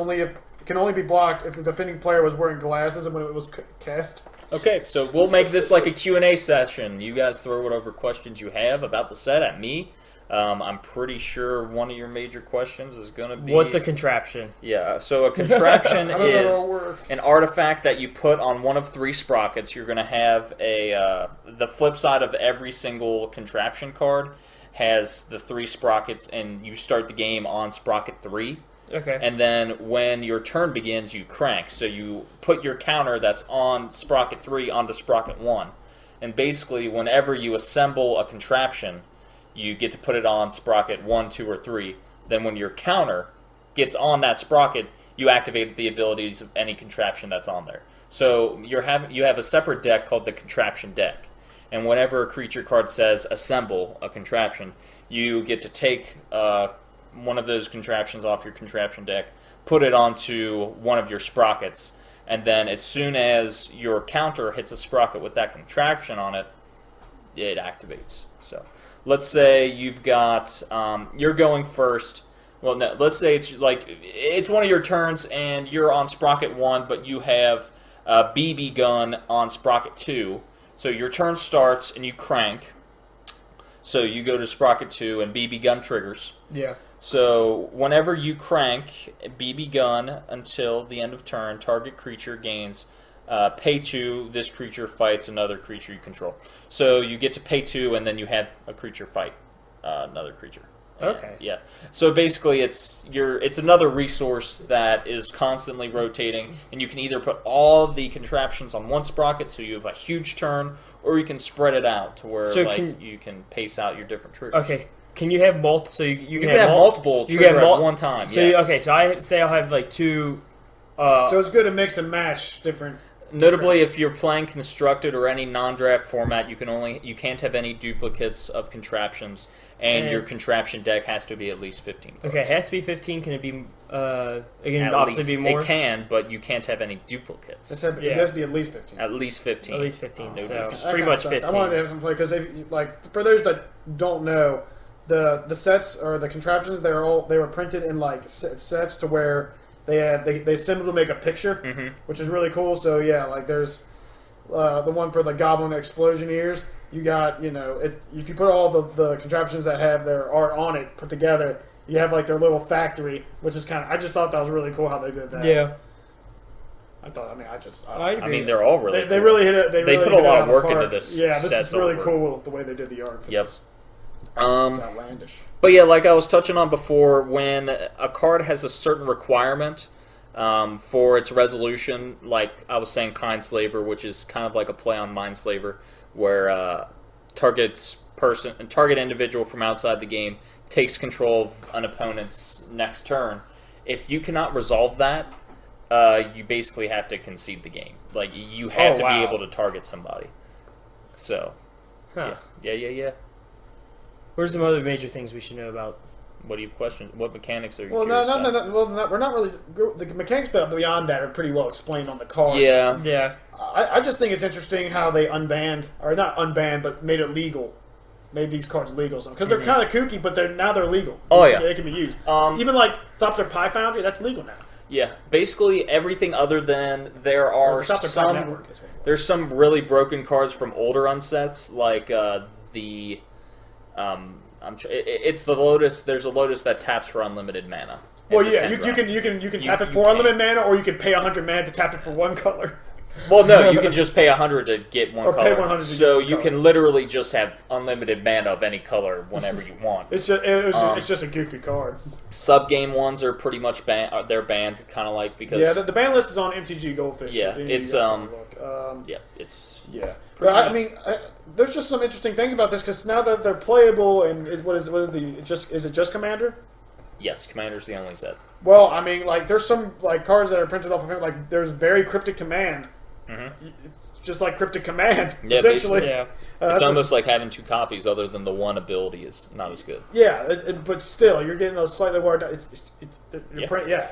can only be blocked if the defending player was wearing glasses and when it was cast. Okay, so we'll make this like a Q&A session. You guys throw whatever questions you have about the set at me. I'm pretty sure one of your major questions is going to be... What's a contraption? Yeah, so a contraption I don't know how is it'll work. an artifact that you put on one of 3 sprockets. You're going to have the flip side of every single contraption card has the 3 sprockets, and you start the game on sprocket 3. Okay. And then when your turn begins, you crank. So you put your counter that's on sprocket 3 onto sprocket 1. And basically, whenever you assemble a contraption, you get to put it on sprocket 1, 2, or 3. Then when your counter gets on that sprocket, you activate the abilities of any contraption that's on there. So you have a separate deck called the contraption deck. And whenever a creature card says assemble a contraption, you get to take one of those contraptions off your contraption deck, put it onto one of your sprockets, and then as soon as your counter hits a sprocket with that contraption on it, it activates. So let's say you've got you're going first. Well, no, let's say it's one of your turns and you're on sprocket 1, but you have a BB gun on sprocket 2. So your turn starts and you crank. So you go to sprocket 2 and BB gun triggers. Yeah. So whenever you crank BB gun until the end of turn, target creature gains pay 2. This creature fights another creature you control. So you get to pay 2, and then you have a creature fight another creature. Okay. Yeah. So basically, it's another resource that is constantly rotating, and you can either put all the contraptions on one sprocket, so you have a huge turn, or you can spread it out to where you can pace out your different triggers. Okay. Can you have multiple? So you can have multiple trigger at one time. So yes. okay. So I say I'll have like 2. So it's good to mix and match different. Notably, if you're playing constructed or any non-draft format, you can't have any duplicates of contraptions, and your contraption deck has to be at least 15 cards. Okay, it has to be 15. Can it be? It can At obviously least. be more. It can, but you can't have any duplicates. It has to be at least 15. At least 15. At least 15. No So duplicate. pretty much 15. I wanted to have some fun because, for those that don't know, the sets or the contraptions they were printed in like sets to where they assembled to make a picture, which is really cool. So yeah, like there's the one for the goblin explosion ears. You got if you put all the contraptions that have their art on it put together, you have like their little factory, which is I just thought that was really cool how they did that. Yeah. I mean, they're all really. They cool. really hit it. They really put hit a lot it of out work the park. into this. Yeah, this set is really artwork. cool the way they did the art for Yep. this. It's Um, outlandish. But yeah, like I was touching on before, when a card has a certain requirement for its resolution, like I was saying, Kindslaver, which is kind of like a play on Mindslaver, where target individual from outside the game takes control of an opponent's next turn. If you cannot resolve that, you basically have to concede the game. Like you have to be able to target somebody. So, yeah. What are some other major things we should know about? What do you have questions? What mechanics are you Well, curious about? we're not really the mechanics beyond that are pretty well explained on the cards. Yeah. Yeah. I just think it's interesting how they unbanned, or not unbanned, but made it legal. Made these cards legal, because they're kind of kooky, but they're legal. Oh yeah, they can be used. Even like Thopter Pie Foundry, that's legal now. Yeah, basically everything other than there are there's some really broken cards from older unsets, like it's the Lotus. There's a Lotus that taps for unlimited mana. Well, yeah, you can tap it for unlimited mana, or you can pay 100 mana to tap it for one color. Well, no, you can just pay 100 to get one Or color. pay 100 to so get one you color. can literally just have unlimited mana of any color whenever you want. It's just a goofy card. Sub game ones are pretty much banned. They're banned, kind of like because the ban list is on MTG Goldfish. Yeah, it's yeah. But I mean, there's just some interesting things about this because now that they're playable, and is it just Commander? Yes, Commander's the only set. Well, I mean, like there's some like cards that are printed off of it. Like there's very Cryptic Command. It's just like Cryptic Command, Yeah, essentially. basically. Yeah. It's almost like having two copies, other than the one ability is not as good. Yeah, but still, you're getting those slightly watered down.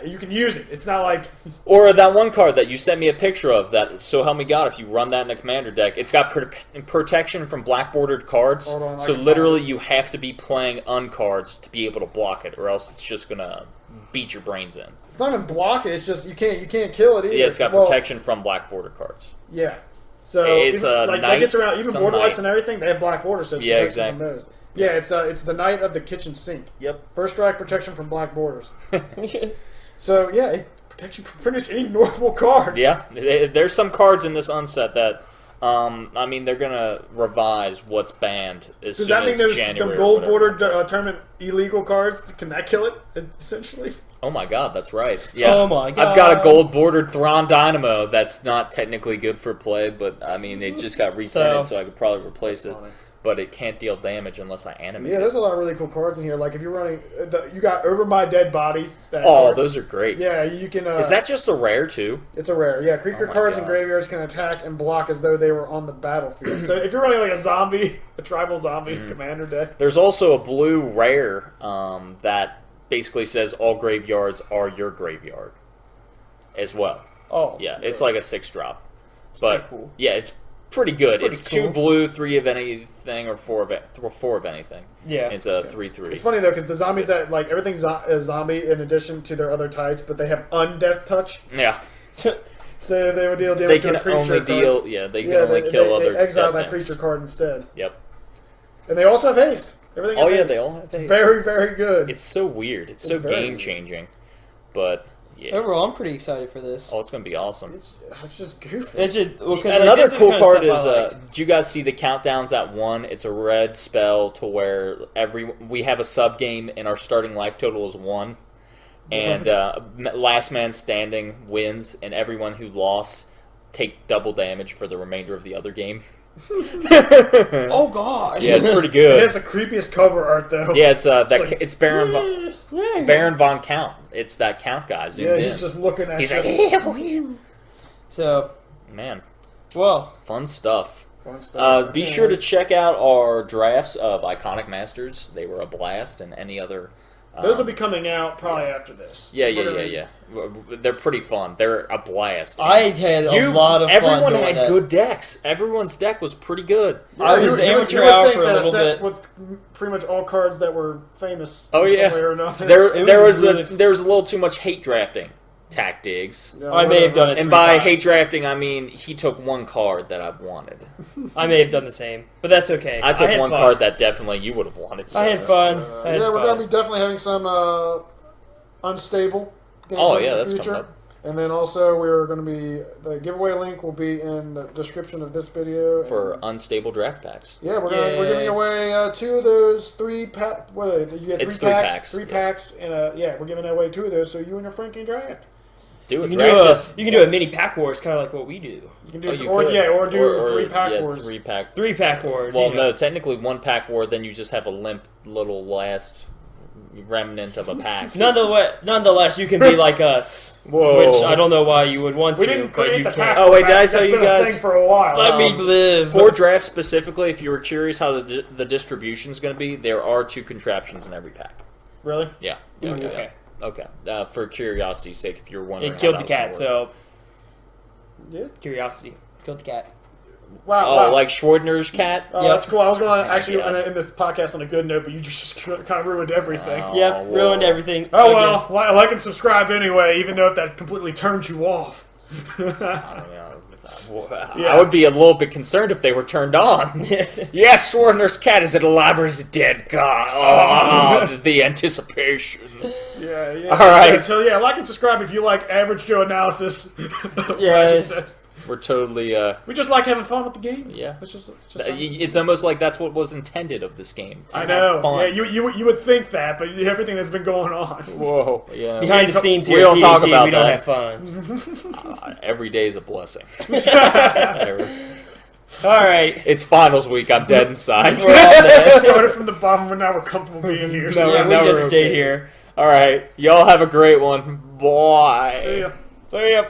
You can use it. It's not like Or that one card that you sent me a picture of, that so help me God, if you run that in a Commander deck, it's got protection from black bordered cards. Hold on, so literally you have to be playing uncards to be able to block it, or else it's just gonna beat your brains in. it's not even block it. It's just you can't kill it either. Yeah, it's got protection from black border cards. Yeah. So It's even, a like knight, that gets around even some border knight. lights and everything. They have black borders, so it's Yeah, protection from those. Yeah, it's the Knight of the Kitchen Sink. Yep. First strike protection from black borders. So yeah, protection from pretty much any normal card. Yeah, there's some cards in this unset that, I mean, they're gonna revise what's banned as Does soon that mean as there's January. the gold bordered tournament illegal cards? Can that kill it? Essentially. Oh my God, that's right. Yeah. Oh my God. I've got a gold bordered Thrawn Dynamo that's not technically good for play, but I mean, it just got reprinted, so I could probably replace it. But it can't deal damage unless I animate Yeah, it. there's a lot of really cool cards in here. Like if you're running, you got Over My Dead Bodies. Those are great. Yeah, you can. Is that just a rare too? It's a rare. Yeah, creature my cards God. and graveyards can attack and block as though they were on the battlefield. So if you're running like a tribal zombie commander deck. There's also a blue rare that basically says all graveyards are your graveyard as well. Oh. Yeah, it's like a 6-drop. But pretty cool. yeah, it's pretty good. Pretty It's cool. 2 blue, 3 of anything, or 4 of anything. Yeah. It's a 3/3. It's funny though because the zombies that like everything's a zombie in addition to their other types, but they have undeath touch. Yeah. So they would deal They damage to can a creature only card. deal. Yeah, they can only kill other. They exile dead that things. creature card instead, Yep. and they also have haste. Everything. Oh has yeah, haste. they all have haste. Very, very good. It's so weird. It's so very game changing. But yeah. Overall, I'm pretty excited for this. Oh, it's gonna be awesome. It's just goofy. It's just Another cool part is, like. did you guys see the countdowns at 1? It's a red spell to where we have a sub game and our starting life total is 1, and last man standing wins, and everyone who lost take double damage for the remainder of the other game. Oh God! Yeah, it's pretty It good. has the creepiest cover art though. Yeah, it's like- it's Baron von Count. It's that Count guy zoomed Yeah, in. he's just looking at He's you. like, So Man, Well, fun stuff. Fun stuff. Be sure to check out our drafts of Iconic Masters. They were a blast, and any other. Those will be coming out probably after this. Yeah. They're pretty fun. They're a blast. I had a lot of fun. Everyone doing had that. good decks. Everyone's deck was pretty good. I was amateur hour for a little bit. With pretty much all cards that were famous. Oh in yeah, some way or another. there was really- a little too much hate drafting tactics. Yeah, I may have done it. And 3 by times. hate drafting, I mean he took one card that I wanted. I may have done the same, but that's okay. I took had one fun. card that definitely you would have wanted. I had fun. I had Yeah, we're fun. going to be definitely having some unstable gameplay Oh, yeah, in the that's future. coming up. And then also we're going to be, the giveaway link will be in the description of this video. for And, unstable draft packs. yeah, we're giving away 2 of those 3 pack. What are they? You get 3 It's 3 packs. packs, 3 yeah. packs, and yeah, we're giving away 2 of those so you and your friend can draft. Do a You draft. can do a mini pack wars, kind of like what we do. You can do, Oh, you or could. do 3 pack yeah, wars. 3 pack. 3 pack wars. Well, you know. no, technically 1 pack war. Then you just have a limp little last remnant of a pack. Nonetheless, you can be like us. Whoa. Which I don't know why you would want We to, didn't but create you the can. pack. Oh, wait, did I That's tell you been a guys? thing for a while. Let me live. For draft specifically, if you were curious how the distribution is going to be, there are 2 contraptions in every pack. Really? Yeah. Ooh, Okay. okay. Okay. For curiosity's sake, if you're wondering, It killed how the that cat, was gonna work. so Yeah. curiosity killed the cat. Wow. Oh, wow. like Schwarzenegger's cat. Oh, Yep. that's cool. I was going to my actually God. end this podcast on a good note, but you just kind of ruined everything. Oh, Yep, whoa. ruined everything. Oh well, like and subscribe anyway, even though if that completely turns you off. I don't know. Yeah. I would be a little bit concerned if they were turned on. Yes, Schwarzenegger's cat, is it alive or is it dead? God, the anticipation. Yeah. All right. Yeah, so yeah, like and subscribe if you like average Joe analysis. Yeah. We're totally. We just like having fun with the game. Yeah. It's just It's almost like that's what was intended of this game. to I have know. Fun. Yeah, you would think that, but everything that's been going on. Whoa. Yeah. Behind the scenes we here, don't at talk PDT, about we don't that. have fun. Every day is a blessing. All right. It's finals week. I'm dead inside. We're all dead. Started from the bottom, but now we're comfortable being here. So Yeah, we now just we're stayed okay. here. All right. Y'all have a great one. Bye. See ya. See ya.